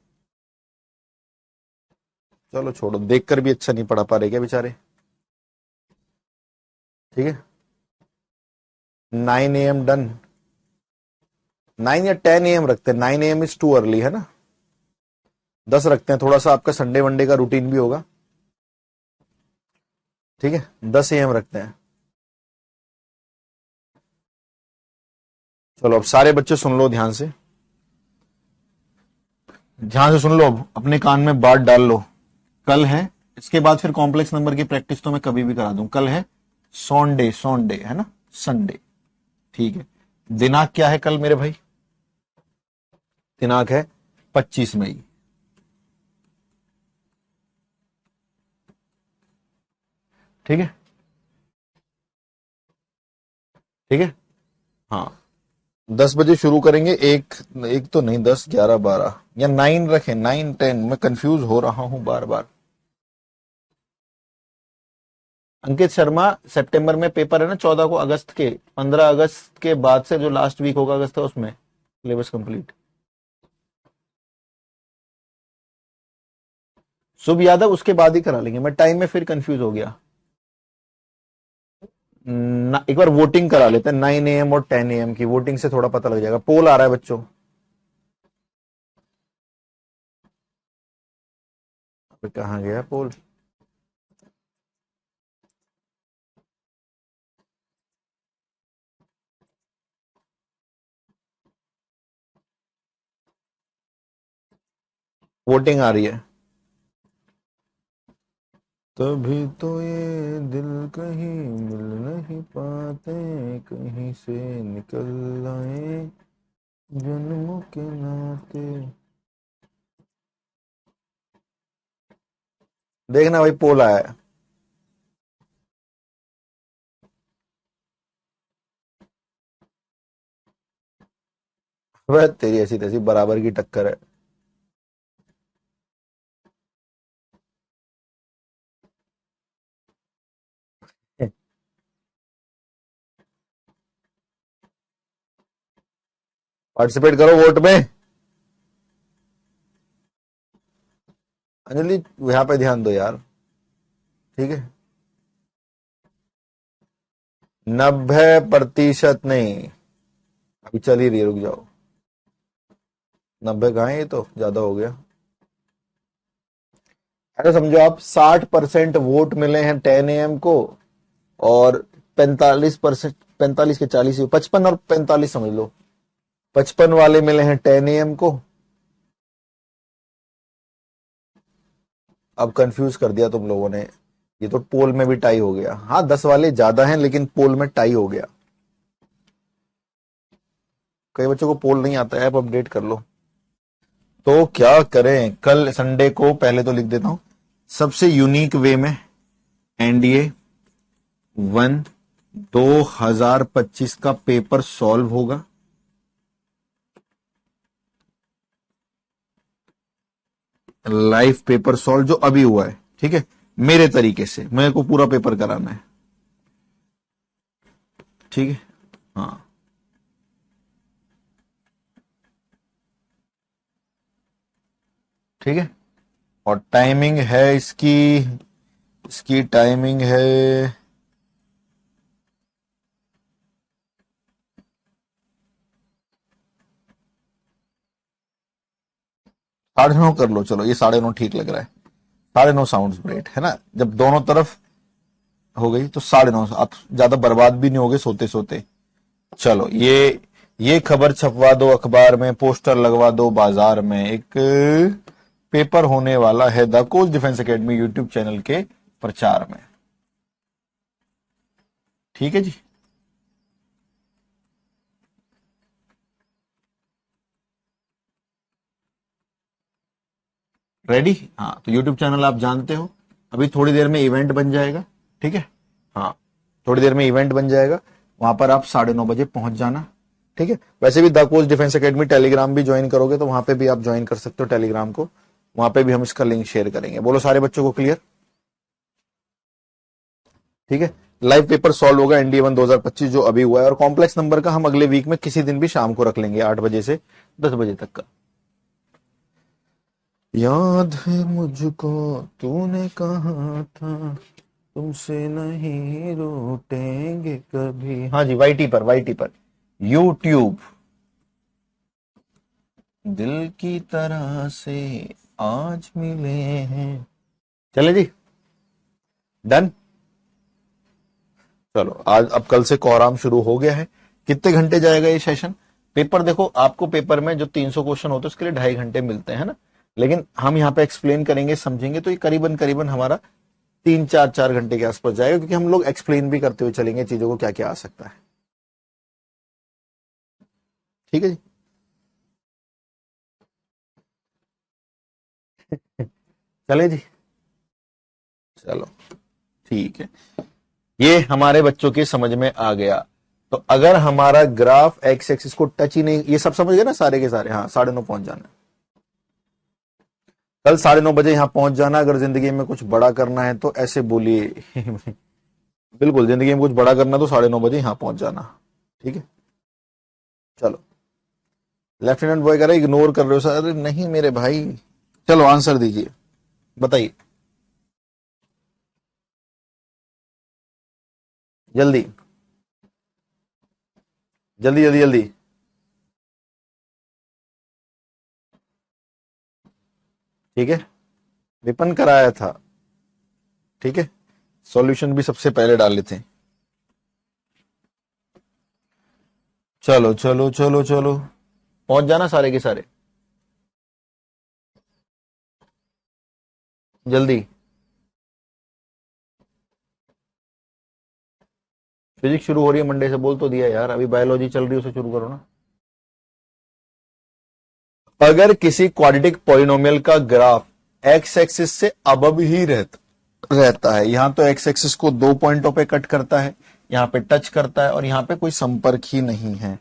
चलो छोड़ो, देखकर भी अच्छा नहीं पढ़ा पा रहे क्या बेचारे। ठीक है, 9 AM डन। 9 या 10 AM रखते हैं, 9 AM इज टू अर्ली है ना, 10 रखते हैं, थोड़ा सा आपका संडे वनडे का रूटीन भी होगा। ठीक है, 10 AM रखते हैं। चलो अब सारे बच्चे सुन लो ध्यान से, ध्यान से सुन लो, अब अपने कान में बात डाल लो। कल है, इसके बाद फिर कॉम्प्लेक्स नंबर की प्रैक्टिस तो मैं कभी भी करा दूं। कल है सॉन्डे, सॉन्डे है ना, संडे। ठीक है, दिनांक क्या है कल मेरे भाई? दिनांक है 25 मई। ठीक है, ठीक है, हाँ 10 बजे शुरू करेंगे। एक एक तो नहीं, 10, 11, 12 या 9 रखें, 9, 10, मैं कंफ्यूज हो रहा हूं बार बार। अंकित शर्मा, सितंबर में पेपर है ना 14 को, अगस्त के 15 अगस्त के बाद से जो लास्ट वीक होगा अगस्त का, उसमें सिलेबस कंप्लीट। शुभ यादव उसके बाद ही करा लेंगे, मैं टाइम में फिर कंफ्यूज हो गया। एक बार वोटिंग करा लेते हैं, 9 AM और 10 AM की वोटिंग से थोड़ा पता लग जाएगा। पोल आ रहा है बच्चों, अबे कहाँ गया पोल? वोटिंग आ रही है। तभी तो ये दिल कहीं मिल नहीं पाते, कहीं से निकल आए जन्मों के नाते। देखना भाई, पोल आया है। वह तेरी ऐसी तैसी बराबर की टक्कर है। पार्टिसिपेट करो वोट में। अंजलि, यहाँ पे ध्यान दो यार। ठीक है, 90% नहीं, अभी चल ही रही है, रुक जाओ। 90 कहाँ है, ये तो ज्यादा हो गया। ऐसा समझो आप, 60% वोट मिले हैं 10 AM को, और 45%, 45 के 40, 55 और 45 समझ लो, 55 वाले मिले हैं 10 AM को। अब कंफ्यूज कर दिया तुम लोगों ने, ये तो पोल में भी टाई हो गया। हाँ 10 वाले ज्यादा हैं, लेकिन पोल में टाई हो गया। कई बच्चों को पोल नहीं आता है, ऐप अपडेट कर लो। तो क्या करें, कल संडे को पहले तो लिख देता हूं, सबसे यूनिक वे में एनडीए 1 2025 का पेपर सॉल्व होगा। लाइव पेपर सॉल्व जो अभी हुआ है, ठीक है, मेरे तरीके से, मेरे को पूरा पेपर कराना है। ठीक है, हाँ ठीक है, और टाइमिंग है इसकी, इसकी टाइमिंग है 9:30 कर लो, चलो ये 9:30 ठीक लग रहा है। 9:30 साउंड्स ग्रेट है ना, जब दोनों तरफ हो गई तो 9:30, आप ज्यादा बर्बाद भी नहीं होगे सोते सोते। चलो ये खबर छपवा दो अखबार में, पोस्टर लगवा दो बाजार में, एक पेपर होने वाला है the coach defence academy YouTube channel के प्रचार में। ठीक है जी, रेडी? हाँ तो यूट्यूब चैनल आप जानते हो, अभी थोड़ी देर में इवेंट बन जाएगा। ठीक है, हाँ थोड़ी देर में इवेंट बन जाएगा, वहां पर आप 9:30 बजे पहुंच जाना। ठीक है, वैसे भी the coach defence academy Telegram भी ज्वाइन करोगे तो वहां पे भी आप ज्वाइन कर सकते हो टेलीग्राम को, वहां पे भी हम इसका लिंक शेयर करेंगे। बोलो सारे बच्चों को क्लियर? ठीक है, लाइव पेपर सॉल्व होगा एनडीए 1 2025 जो अभी हुआ है, और कॉम्प्लेक्स नंबर का हम अगले वीक में किसी दिन भी शाम को रख लेंगे 8 बजे से 10 बजे तक का। याद है मुझको तूने कहा था तुमसे नहीं रूठेंगे कभी। हाँ जी, वाईटी पर यूट्यूब दिल की तरह से आज मिले हैं। चले जी, डन। चलो आज अब कल से कोहराम शुरू हो गया है। कितने घंटे जाएगा ये सेशन? पेपर देखो, आपको पेपर में जो 300 क्वेश्चन होते हैं उसके लिए 2.5 घंटे मिलते हैं ना, लेकिन हम यहाँ पे एक्सप्लेन करेंगे, समझेंगे, तो ये करीबन करीबन हमारा 3-4 घंटे के आसपास जाएगा, क्योंकि हम लोग एक्सप्लेन भी करते हुए चलेंगे चीजों को क्या क्या आ सकता है। ठीक है जी। चले जी, चलो ठीक है। ये हमारे बच्चों के समझ में आ गया। तो अगर हमारा ग्राफ एक्स एक्सिस को टच ही नहीं, ये सब समझ गए ना सारे के सारे? हाँ, 9:30 पहुंच जाना, कल 9:30 बजे यहां पहुंच जाना। अगर जिंदगी में कुछ बड़ा करना है तो ऐसे बोलिए बिल्कुल, जिंदगी में कुछ बड़ा करना तो 9:30 बजे यहां पहुंच जाना। ठीक है, चलो। लेफ्टिनेंट बॉय कह रहे इग्नोर कर रहे हो सर। अरे नहीं मेरे भाई, चलो आंसर दीजिए, बताइए जल्दी जल्दी जल्दी जल्दी। ठीक है, विपन कराया था। ठीक है, सॉल्यूशन भी सबसे पहले डाले थे। चलो चलो चलो चलो, पहुंच जाना सारे के सारे, जल्दी। फिजिक्स शुरू हो रही है मंडे से, बोल तो दिया यार, अभी बायोलॉजी चल रही है, उसे शुरू करो ना। अगर किसी क्वाड्रेटिक पॉलिनोमियल का ग्राफ एक्स एक्सिस से अबव ही रहता है, यहां तो एक्स एक्सिस को 2 पॉइंटों पे कट करता है, यहां पे टच करता है, और यहां पे कोई संपर्क ही नहीं है,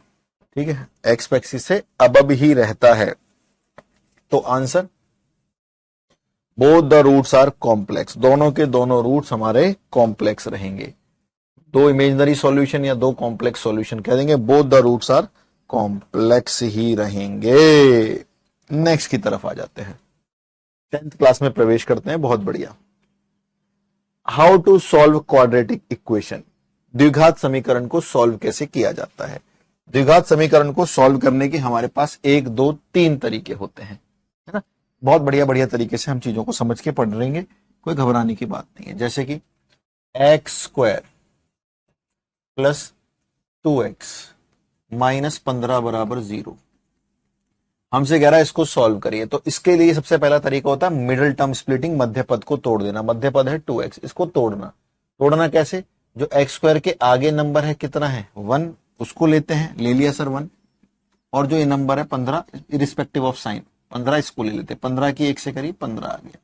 ठीक है, एक्स एक्सिस से अबव ही रहता है, तो answer both the roots are complex, दोनों के दोनों रूट्स हमारे कॉम्प्लेक्स रहेंगे। दो इमेजिनरी सॉल्यूशन या दो कॉम्प्लेक्स सॉल्यूशन कह देंगे, both the roots are complex ही रहेंगे। नेक्स्ट की तरफ आ जाते हैं, 10th क्लास में प्रवेश करते हैं, बहुत बढ़िया। How to solve quadratic equation, द्विघात समीकरण को सॉल्व कैसे किया जाता है। द्विघात समीकरण को सॉल्व करने के हमारे पास 1 2 3 तरीके होते हैं, है ना। बहुत बढ़िया बढ़िया तरीके से हम चीजों को समझ के पढ़ रहेंगे, कोई घबराने की बात नहीं है। जैसे कि x² प्लस 2x माइनस 15 बराबर 0, हमसे कह रहा है इसको सॉल्व करिए। तो इसके लिए सबसे पहला तरीका होता है मिडिल टर्म स्प्लिटिंग, मध्य पद को तोड़ देना। मध्य पद है 2x, इसको तोड़ना। तोड़ना कैसे? जो x² के आगे नंबर है कितना है 1, उसको लेते हैं, ले लिया सर 1, और जो ये नंबर है 15 इरिस्पेक्टिव ऑफ साइन 15, इसको ले लेते हैं। 15 की 1 से करी 15 आ गया,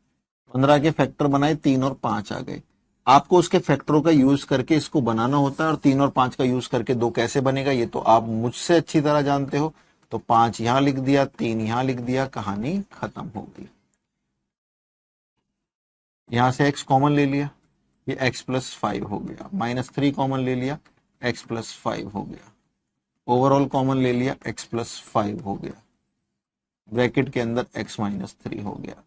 15 के फैक्टर बनाए 3 और 5 आ गए। आपको उसके फैक्टरों का यूज करके इसको बनाना होता है, और 3 और 5 का यूज करके 2 कैसे बनेगा ये तो आप मुझसे अच्छी तरह जानते हो। तो 5 यहां लिख दिया, 3 यहां लिख दिया, कहानी खत्म हो गई। यहां से x कॉमन ले लिया, ये x प्लस 5 हो गया, -3 कॉमन ले लिया, x प्लस 5 हो गया, ओवरऑल कॉमन ले लिया, x प्लस 5 हो गया, ब्रैकेट के अंदर x माइनस 3 हो गया।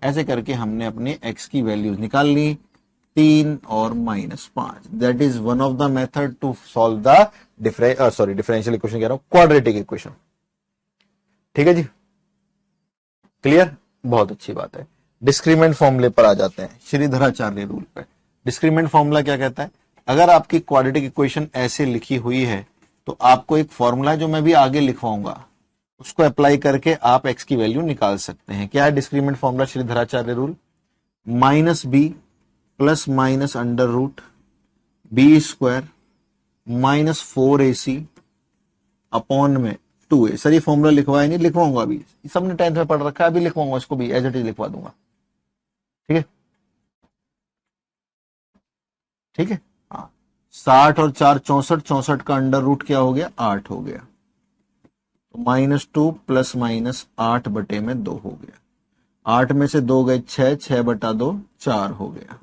ऐसे करके हमने अपने x की वैल्यूज निकाल ली, 3 और -5। That is one of the method to solve the differential equation, कह रहा हूं क्वाड्रेटिक इक्वेशन। ठीक है जी, क्लियर, बहुत अच्छी बात है। डिस्क्रीमेंट फॉर्मूले पर आ जाते हैं, श्रीधराचार्य रूल पे। डिस्क्रीमेंट फॉर्मूला क्या कहता है? अगर आपकी क्वाड्रेटिक इक्वेशन ऐसे लिखी हुई है तो आपको एक फॉर्मूला जो मैं भी आगे लिखवाऊंगा उसको अप्लाई करके आप x की वैल्यू निकाल सकते हैं। क्या है discriminant formula Sridharacharya rule? -b plus minus under root b² -4ac upon में 2a। सर ये फॉर्मूला लिखवाया नहीं, लिखवाऊंगा अभी, सबने 10th में पढ़ रखा है, अभी लिखवाऊंगा, इसको भी एज इट इज लिखवा दूंगा। ठीक है, ठीक है, हाँ। 60 और 4 64, 64 का अंडर रूट क्या हो गया 8 हो गया, तो -2 प्लस माइनस 8 बटे में 2 हो गया। 8 में से 2 गए 6, 6 बटा 2 4 हो गया,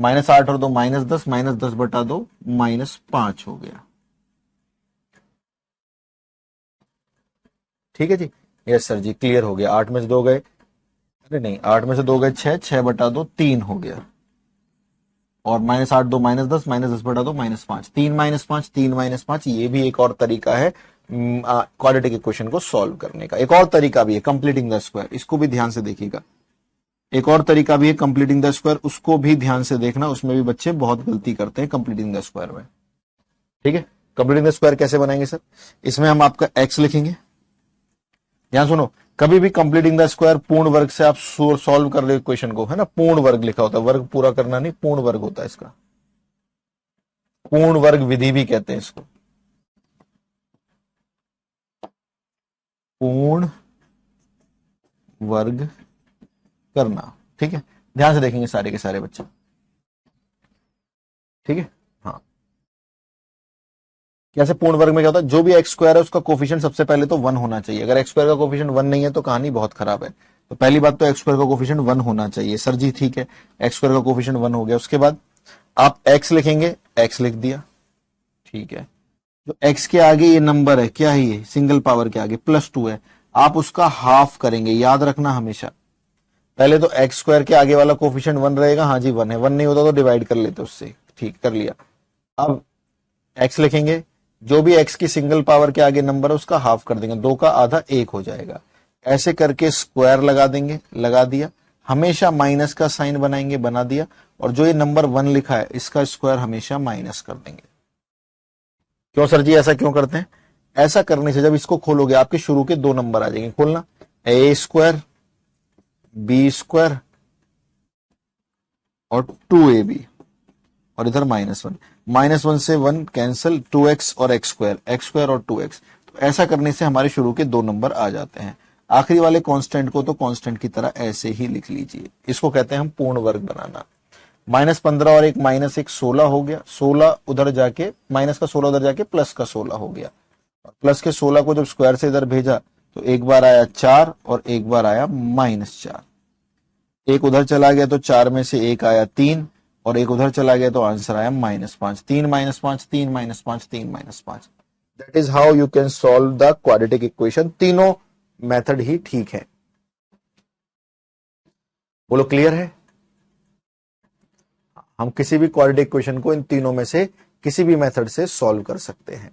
-8 और 2 -10, -10 बटा 2 -5 हो गया। ठीक है जी, यस सर जी, क्लियर हो गया। 8 में से 2 गए, अरे नहीं, 8 में से 2 गए 6, 6 बटा 2 3 हो गया, और -8 2 -10, -10 बटा 2 -5, 3 -5, 3 -5। ये भी एक और तरीका है क्वाड्रेटिक इक्वेशन को सॉल्व करने का। एक और तरीका भी है, कंप्लीटिंग द स्क्वायर, इसको भी ध्यान से देखिएगा। एक और तरीका भी है कंप्लीटिंग द स्क्वायर, उसको भी ध्यान से देखना, उसमें भी बच्चे बहुत गलती करते हैं कंप्लीटिंग द स्क्वायर में। ठीक है, कंप्लीटिंग द स्क्वायर कैसे बनाएंगे सर? इसमें हम आपका x लिखेंगे। यहां सुनो, कभी भी कंप्लीटिंग द स्क्वायर पूर्ण वर्ग से आप सॉल्व कर रहे हो इक्वेशन को, है ना, पूर्ण वर्ग लिखा होता है, वर्ग पूरा करना नहीं, पूर्ण वर्ग होता है इसका, पूर्ण वर्ग विधि भी कहते हैं इसको, पूर्ण वर्ग करना। ठीक है, ध्यान से देखेंगे सारे के सारे बच्चे। ठीक है, हाँ, कैसे पूर्ण वर्ग में क्या होता है, जो भी एक्स स्क्वायर है उसका कोफिशिएंट सबसे पहले तो 1 होना चाहिए। अगर एक्स स्क्वायर का कोफिशिएंट 1 नहीं है तो कहानी बहुत खराब है। तो पहली बात तो एक्स स्क्वायर का कोफिशिएंट 1 होना चाहिए। सर जी ठीक है, एक्स स्क्वायर का कोफिशिएंट 1 हो गया, उसके बाद आप एक्स लिखेंगे, एक्स लिख दिया। ठीक है, जो एक्स के आगे ये नंबर है, क्या है ये, सिंगल पावर के आगे +2 है, आप उसका हाफ करेंगे, याद रखना हमेशा। पहले तो एक्स स्क्वायर के आगे वाला कोफिशिएंट 1 रहेगा, हाँ जी 1 है, 1 नहीं होता तो डिवाइड कर लेते उससे। ठीक, कर लिया। अब एक्स लिखेंगे, जो भी एक्स की सिंगल पावर के आगे नंबर है उसका हाफ कर देंगे, 2 का आधा 1 हो जाएगा। ऐसे करके स्क्वायर लगा देंगे, लगा दिया। हमेशा माइनस का साइन बनाएंगे, बना दिया। और जो ये नंबर 1 लिखा है इसका स्क्वायर हमेशा माइनस कर देंगे। क्यों सर जी, ऐसा क्यों करते हैं? ऐसा करने से जब इसको खोलोगे आपके शुरू के 2 नंबर आ जाएंगे। खोलना, ए स्क्वायर बी स्क्वायर और 2ab, और इधर -1, -1 से 1 कैंसिल, 2x और x स्क्वायर और 2x। तो ऐसा करने से हमारे शुरू के 2 नंबर आ जाते हैं। आखिरी वाले कांस्टेंट को तो कांस्टेंट की तरह ऐसे ही लिख लीजिए। इसको कहते हैं हम पूर्ण वर्ग बनाना। -15 और एक -1 16 हो गया, 16 उधर जाके, माइनस का 16 उधर जाके प्लस का 16 हो गया। और प्लस के 16 को जब स्क्वायर से इधर भेजा तो एक बार आया 4 और एक बार आया -4। एक उधर चला गया तो 4 में से एक आया 3, और एक उधर चला गया तो आंसर आया -5। 3 -5, 3 -5, 3 -5। That is how you can solve the quadratic equation. तीनों मेथड ही ठीक है। बोलो क्लियर है? हम किसी भी क्वाड्रेटिक इक्वेशन को इन तीनों में से किसी भी मेथड से सॉल्व कर सकते हैं।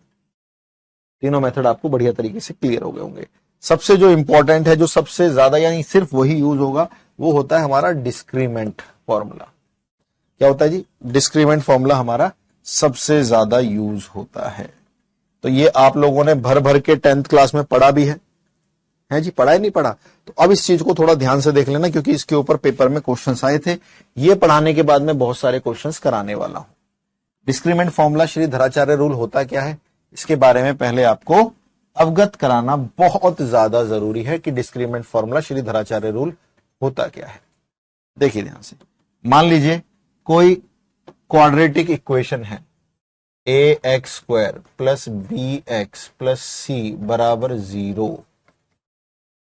तीनों मेथड आपको बढ़िया तरीके से क्लियर हो गए होंगे। सबसे जो इंपॉर्टेंट है, जो सबसे ज्यादा यानी सिर्फ वही यूज होगा, वो होता है हमारा डिस्क्रीमेंट फॉर्मूला। क्या होता है जी? डिस्क्रीमेंट फॉर्मूला हमारा सबसे ज्यादा यूज होता है। तो ये आप लोगों ने भर भर के 10th क्लास में पढ़ा भी है जी, पढ़ा है नहीं पढ़ा? तो अब इस चीज को थोड़ा ध्यान से देख लेना, क्योंकि इसके ऊपर पेपर में क्वेश्चंस आए थे। ये पढ़ाने के बाद में बहुत सारे क्वेश्चंस कराने वाला हूं। डिस्क्रीमेंट फॉर्मूला श्रीधराचार्य रूल होता क्या है, इसके बारे में पहले आपको अवगत कराना बहुत ज्यादा जरूरी है कि डिस्क्रीमेंट फॉर्मूला श्रीधराचार्य रूल होता क्या है। देखिए ध्यान से, मान लीजिए कोई क्वाड्रेटिक इक्वेशन है, ax² + bx + c बराबर 0,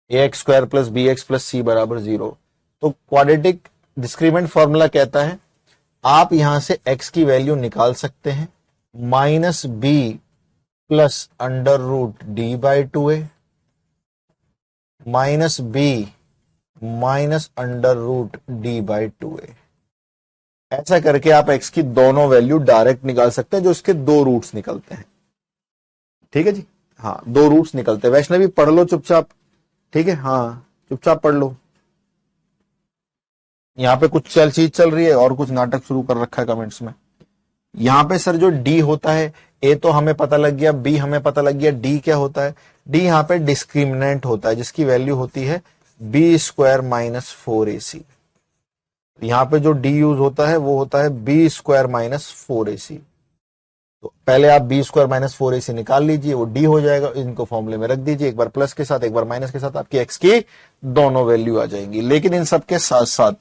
ax² + bx + c बराबर 0। तो क्वाड्रेटिक डिस्क्रीमेंट फॉर्मूला कहता है आप यहां से x की वैल्यू निकाल सकते हैं, -b + √d/2a, -b -√d/2a। ऐसा करके आप x की दोनों वैल्यू डायरेक्ट निकाल सकते हैं, जो इसके 2 रूट्स निकलते हैं। ठीक है जी, हाँ 2 रूट्स निकलते हैं। वैष्णवी पढ़ लो चुपचाप, ठीक है, हाँ चुपचाप पढ़ लो। यहां पे कुछ चीज चल रही है और कुछ नाटक शुरू कर रखा है कमेंट्स में। यहां पे सर जो d होता है, a तो हमें पता लग गया, b हमें पता लग गया, d क्या होता है? d यहां पे डिस्क्रिमिनेंट होता है, जिसकी वैल्यू होती है b² - 4ac। यहां पे जो d यूज होता है वो होता है b² - 4ac। तो पहले आप b² - 4ac निकाल लीजिए, वो d हो जाएगा। इनको फॉर्मूले में रख दीजिए, एक बार प्लस के साथ एक बार माइनस के साथ, आपकी x की दोनों वैल्यू आ जाएंगी। लेकिन इन सब के साथ साथ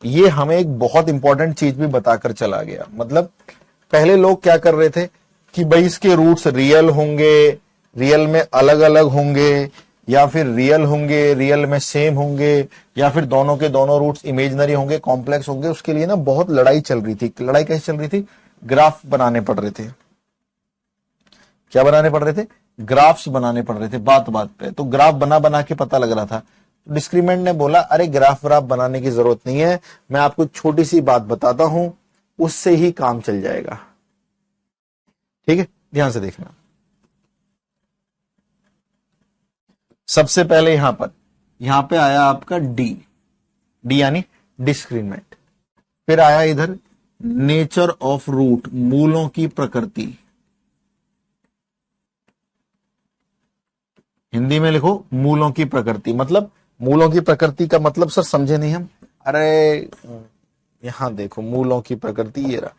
ये हमें एक बहुत इंपॉर्टेंट चीज भी बताकर चला गया। मतलब पहले लोग क्या कर रहे थे कि भाई इसके रूट्स रियल होंगे, रियल में अलग अलग होंगे, या फिर रियल होंगे, रियल में सेम होंगे, या फिर दोनों के दोनों रूट्स इमेजिनरी होंगे, कॉम्प्लेक्स होंगे, उसके लिए ना बहुत लड़ाई चल रही थी। लड़ाई कैसे चल रही थी? ग्राफ बनाने पड़ रहे थे। क्या बनाने पड़ रहे थे? ग्राफ्स बनाने पड़ रहे थे बात बात पे। तो ग्राफ बना बना के पता लग रहा था। डिस्क्रिमिनेंट ने बोला अरे ग्राफ व्राफ बनाने की जरूरत नहीं है, मैं आपको छोटी सी बात बताता हूं, उससे ही काम चल जाएगा। ठीक है, ध्यान से देखना। सबसे पहले यहां पे आया आपका डी, डी यानी डिस्क्रिमिनेंट। फिर आया इधर नेचर ऑफ रूट, मूलों की प्रकृति। हिंदी में लिखो मूलों की प्रकृति। मतलब मूलों की प्रकृति का मतलब सर समझे नहीं हम। अरे यहां देखो मूलों की प्रकृति, ये रहा।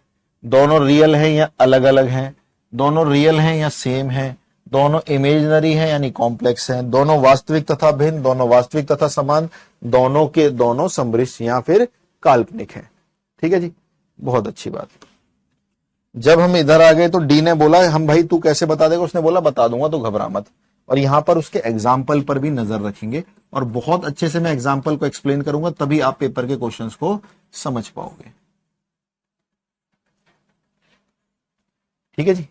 दोनों रियल हैं या अलग अलग हैं, दोनों रियल हैं या सेम हैं, दोनों इमेजिनरी हैं यानी कॉम्प्लेक्स हैं, दोनों वास्तविक तथा भिन्न, दोनों वास्तविक तथा समान, दोनों के दोनों समृद्ध या फिर काल्पनिक हैं। ठीक है जी, बहुत अच्छी बात। जब हम इधर आ गए तो डी ने बोला हम भाई तू कैसे बता देगा, उसने बोला बता दूंगा तो घबरा मत। और यहां पर उसके एग्जाम्पल पर भी नजर रखेंगे और बहुत अच्छे से मैं एग्जाम्पल को एक्सप्लेन करूंगा, तभी आप पेपर के क्वेश्चंस को समझ पाओगे। ठीक है जी,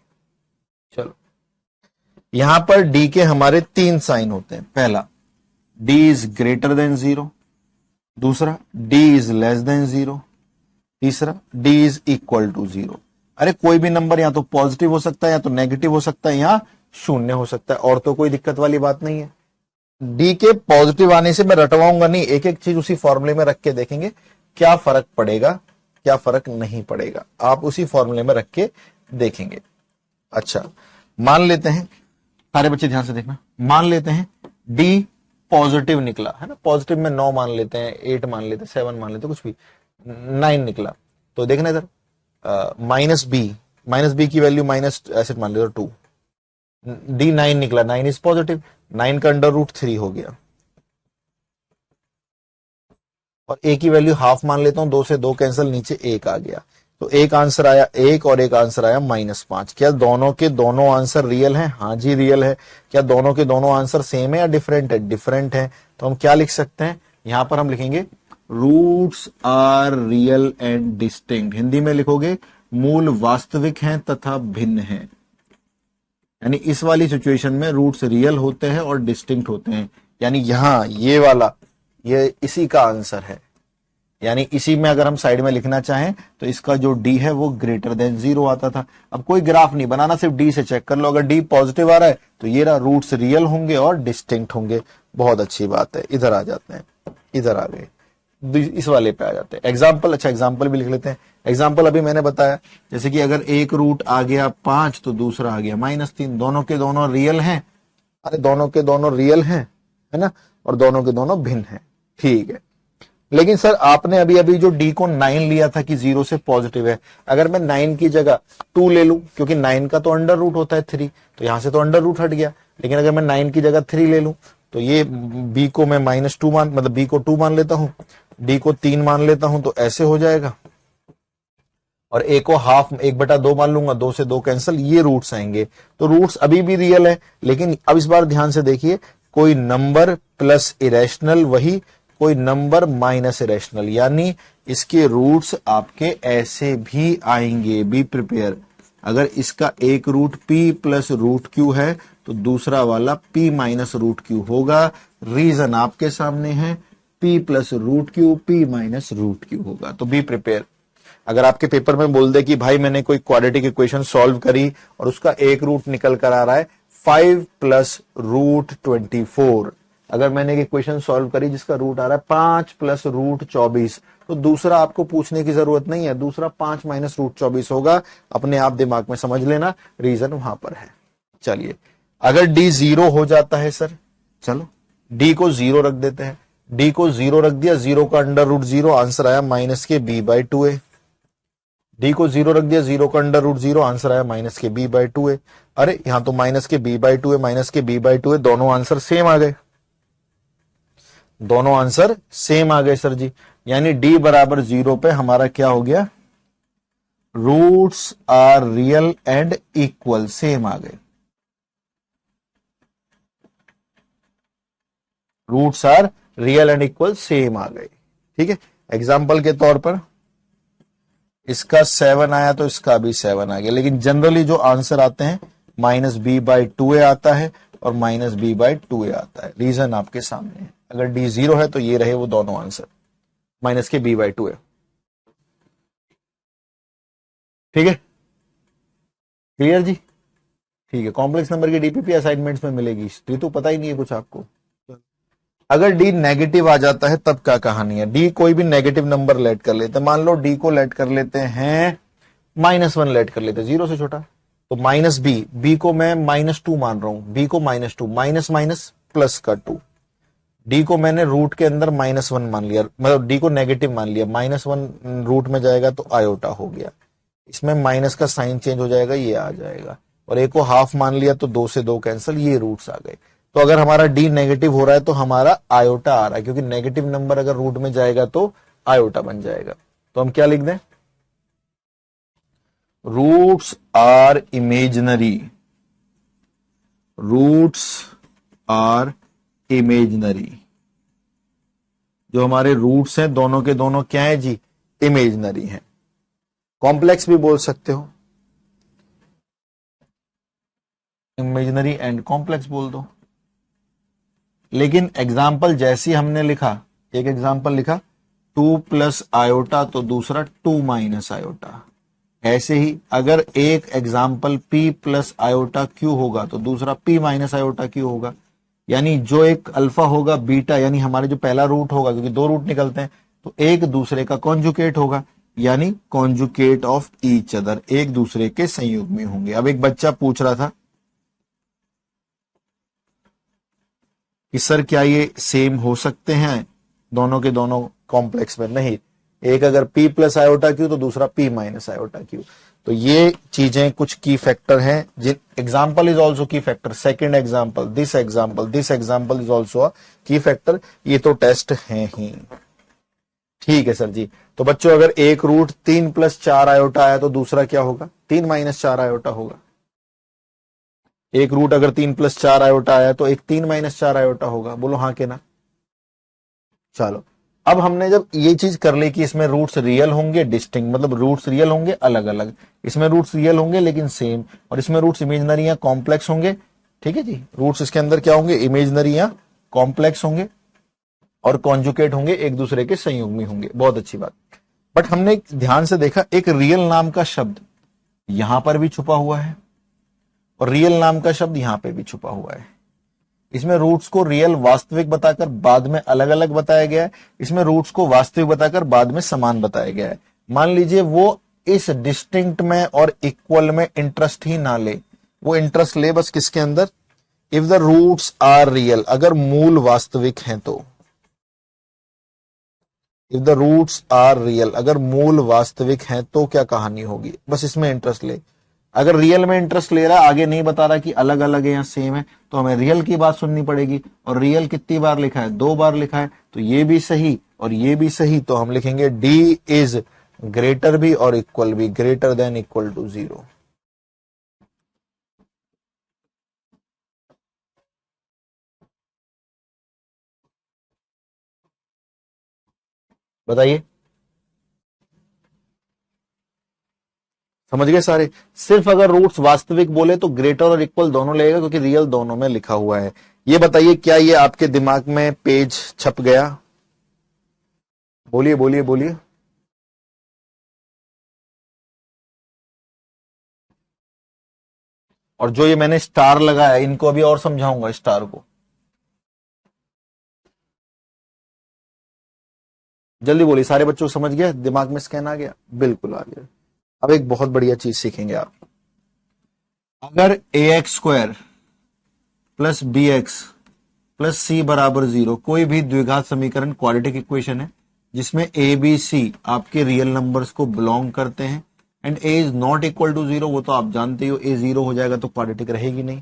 चलो। यहां पर डी के हमारे 3 साइन होते हैं। पहला, डी इज ग्रेटर देन 0, दूसरा डी इज लेस देन 0, तीसरा डी इज इक्वल टू 0। अरे कोई भी नंबर या तो पॉजिटिव हो सकता है, या तो नेगेटिव हो सकता है, या शून्य हो सकता है, और तो कोई दिक्कत वाली बात नहीं है। डी के पॉजिटिव आने से मैं रटवाऊंगा नहीं, एक एक चीज उसी फॉर्मूले में रख के देखेंगे क्या फर्क पड़ेगा, क्या फर्क नहीं पड़ेगा, आप उसी फॉर्मूले में रख के देखेंगे। अच्छा, मान लेते हैं, सारे बच्चे ध्यान से देखना, मान लेते हैं डी पॉजिटिव निकला है ना, पॉजिटिव में 9 मान लेते हैं, 8 मान लेते हैं, 7 मान लेते हैं, कुछ भी 9 निकला। तो देखना इधर माइनस बी की वैल्यू माइनस ऐसे मान लेते 2, डी 9 निकला, 9 इज पॉजिटिव, 9 का अंडर रूट 3 हो गया, और ए की वैल्यू हाफ मान लेता हूं, 2 से 2 कैंसिल, नीचे 1 आ गया। तो एक आंसर आया 1 और एक आंसर आया -5। क्या दोनों के दोनों आंसर रियल हैं? हाँ जी रियल है। क्या दोनों के दोनों आंसर सेम है या डिफरेंट है? डिफरेंट है। तो हम क्या लिख सकते हैं, यहां पर हम लिखेंगे roots are real and distinct. Hindi में लिखोगे मूल वास्तविक हैं तथा भिन्न हैं। यानी इस वाली सिचुएशन में रूट्स रियल होते हैं और डिस्टिंक्ट होते हैं। यानी यहां ये वाला, ये इसी का आंसर है। यानी इसी में अगर हम साइड में लिखना चाहें तो इसका जो डी है वो ग्रेटर देन 0 आता था। अब कोई ग्राफ नहीं बनाना, सिर्फ डी से चेक कर लो। अगर डी पॉजिटिव आ रहा है तो ये रहा, रूट्स रियल होंगे और डिस्टिंक्ट होंगे। बहुत अच्छी बात है। इधर आ जाते हैं, इधर आ गए, इस वाले पे आ जाते हैं। एग्जाम्पल, अच्छा एग्जाम्पल भी लिख लेते हैं। एग्जाम्पल अभी मैंने बताया, जैसे कि अगर एक रूट आ गया 5 तो दूसरा आ गया -3, दोनों के दोनों रियल हैं। अरे दोनों के दोनों रियल हैं, है ना, और दोनों के दोनों भिन्न हैं। ठीक है, लेकिन सर आपने अभी अभी जो डी को 9 लिया था कि 0 से पॉजिटिव है, अगर मैं 9 की जगह 2 ले लूं, क्योंकि 9 का तो अंडर रूट होता है 3, तो यहां से तो अंडर रूट हट गया। लेकिन अगर मैं 9 की जगह 3 ले लूं तो ये बी को मैं -2 मतलब बी को 2 मान लेता हूं, डी को 3 मान लेता हूं, तो ऐसे हो जाएगा। और ए को हाफ 1/2 मान लूंगा, 2 से 2 कैंसिल, ये रूट्स आएंगे। तो रूट्स अभी भी रियल है। लेकिन अब इस बार ध्यान से देखिए, कोई नंबर प्लस इरेशनल वही, कोई नंबर माइनस इरेशनल, यानी इसके रूट्स आपके ऐसे भी आएंगे। Be prepare. अगर इसका एक root p plus root Q है तो दूसरा वाला p माइनस रूट क्यू होगा। रीजन आपके सामने है, p plus root Q, p minus root Q होगा। तो बी प्रिपेयर। अगर आपके पेपर में बोल दे कि भाई मैंने कोई क्वाड्रेटिक इक्वेशन सॉल्व करी और उसका एक रूट निकल कर आ रहा है 5 प्लस रूट 24, अगर मैंने एक इक्वेशन सॉल्व करी जिसका रूट आ रहा है 5 प्लस रूट 24, तो दूसरा आपको पूछने की जरूरत नहीं है, दूसरा 5 माइनस रूट 24 होगा। अपने आप दिमाग में समझ लेना, रीजन वहां पर है। चलिए, अगर डी 0 हो जाता है सर, चलो डी को 0 रख देते हैं। डी को 0 रख दिया, 0 का अंडर रूट 0, आंसर आया माइनस के b/2a। डी को 0 रख दिया, 0 का अंडर रूट 0, आंसर आया माइनस के b/2a। अरे यहां तो माइनस के b/2a, माइनस के b/2a, दोनों आंसर सेम आ गए, दोनों आंसर सेम आ गए सर जी। यानी डी बराबर 0 पे हमारा क्या हो गया, roots are real and equal, same आ गए। Roots are real and equal same आ गए। ठीक है, एग्जाम्पल के तौर पर इसका 7 आया तो इसका भी 7 आ गया, लेकिन जनरली जो आंसर आते हैं -b/2a आता है और -b/2a आता है। रीजन आपके सामने है। अगर d 0 है तो ये रहे वो दोनों आंसर माइनस के b/2a। ठीक है, क्लियर जी? ठीक है, कॉम्प्लेक्स नंबर की डीपीपी असाइनमेंट्स में मिलेगी। ऋतु पता ही नहीं है कुछ आपको? अगर डी नेगेटिव आ जाता है तब क्या कहानी है? डी कोई भी नेगेटिव नंबर लेट कर लेते हैं, मान लो डी को लेट कर लेते हैं -1 लेट कर लेते हैं, 0 से छोटा, तो -b को मैं -2 मान रहा हूं, b को -2, माइनस माइनस प्लस का 2, डी को मैंने रूट के अंदर -1 मान लिया, मतलब डी को नेगेटिव मान लिया, -1 रूट में जाएगा तो आयोटा हो गया, इसमें माइनस का साइन चेंज हो जाएगा, ये आ जाएगा, और एक को हाफ मान लिया तो 2 से 2 कैंसिल, ये रूट्स आ गए। तो अगर हमारा डी नेगेटिव हो रहा है तो हमारा आयोटा आ रहा है, क्योंकि नेगेटिव नंबर अगर रूट में जाएगा तो आयोटा बन जाएगा। तो हम क्या लिख दें? Roots are imaginary, roots are imaginary. जो हमारे रूट्स हैं दोनों के दोनों क्या है जी? इमेजिनरी हैं। कॉम्प्लेक्स भी बोल सकते हो, इमेजिनरी एंड कॉम्प्लेक्स बोल दो। लेकिन एग्जाम्पल जैसी हमने लिखा, एक एग्जाम्पल लिखा 2 प्लस आयोटा तो दूसरा 2 माइनस आयोटा, ऐसे ही अगर एक example p plus iota Q होगा तो दूसरा p माइनस आयोटा क्यू होगा, यानी जो एक अल्फा होगा बीटा, यानी हमारे जो पहला रूट होगा, क्योंकि 2 रूट निकलते हैं, तो एक दूसरे का कॉन्जुकेट होगा, यानी कॉन्जुकेट ऑफ ईच अदर, एक दूसरे के संयुग्मी होंगे। अब एक बच्चा पूछ रहा था कि सर क्या ये सेम हो सकते हैं दोनों के दोनों कॉम्प्लेक्स में? नहीं, एक अगर p प्लस आयोटा क्यू तो दूसरा p माइनस आयोटा क्यू। तो ये चीजें कुछ की फैक्टर हैं, जिन एग्जाम्पल इज ऑल्सो की factor, second example, this example is also a की फैक्टर, ये तो टेस्ट है ही। ठीक है सर जी। तो बच्चों अगर एक रूट 3 प्लस 4 आयोटा आया तो दूसरा क्या होगा? 3 माइनस 4 आयोटा होगा। एक रूट अगर 3 प्लस 4 आयोटा आया तो एक 3 माइनस 4 आयोटा होगा। बोलो हाँ के ना? चलो, अब हमने जब ये चीज कर ली कि इसमें रूट्स रियल होंगे डिस्टिंक्ट, मतलब रूट्स रियल होंगे अलग अलग, इसमें रूट्स रियल होंगे लेकिन सेम, और इसमें रूट्स इमेजिनरी या कॉम्प्लेक्स होंगे। ठीक है जी, रूट्स इसके अंदर क्या होंगे? इमेजिनरी या कॉम्प्लेक्स होंगे, और कॉन्जुकेट होंगे, एक दूसरे के संयुग्मी होंगे। बहुत अच्छी बात। बट हमने ध्यान से देखा एक रियल नाम का शब्द यहां पर भी छुपा हुआ है और रियल नाम का शब्द यहां पे भी छुपा हुआ है। इसमें रूट्स को रियल वास्तविक बताकर बाद में अलग अलग बताया गया है, इसमें रूट्स को वास्तविक बताकर बाद में समान बताया गया है। मान लीजिए वो इस डिस्टिंक्ट में और इक्वल में इंटरेस्ट ही ना ले, वो इंटरेस्ट ले बस किसके अंदर? If the roots are real, अगर मूल वास्तविक हैं तो, if the roots are real, अगर मूल वास्तविक हैं तो क्या कहानी होगी? बस इसमें इंटरेस्ट ले। अगर रियल में इंटरेस्ट ले रहा है, आगे नहीं बता रहा कि अलग अलग है या सेम है, तो हमें रियल की बात सुननी पड़ेगी। और रियल कितनी बार लिखा है? 2 बार लिखा है, तो ये भी सही और ये भी सही, तो हम लिखेंगे डी इज ग्रेटर भी और इक्वल भी, ग्रेटर देन इक्वल टू 0। बताइए, समझ गए सारे? सिर्फ अगर रूट्स वास्तविक बोले तो ग्रेटर और इक्वल दोनों लगेगा, क्योंकि रियल दोनों में लिखा हुआ है। ये बताइए क्या ये आपके दिमाग में पेज छप गया? बोलिए बोलिए बोलिए। और जो ये मैंने स्टार लगाया, इनको अभी और समझाऊंगा स्टार को। जल्दी बोलिए, सारे बच्चों को समझ गया? दिमाग में स्कैन आ गया? बिल्कुल आ गया। अब एक बहुत बढ़िया चीज सीखेंगे आप। अगर ax² plus bx plus c बराबर 0 कोई भी द्विघात समीकरण क्वाड्रेटिक इक्वेशन है जिसमें a b c आपके रियल नंबर्स को बिलोंग करते हैं and a is not equal to 0, वो तो आप जानते हो, a 0 हो जाएगा तो क्वाड्रेटिक रहेगी नहीं।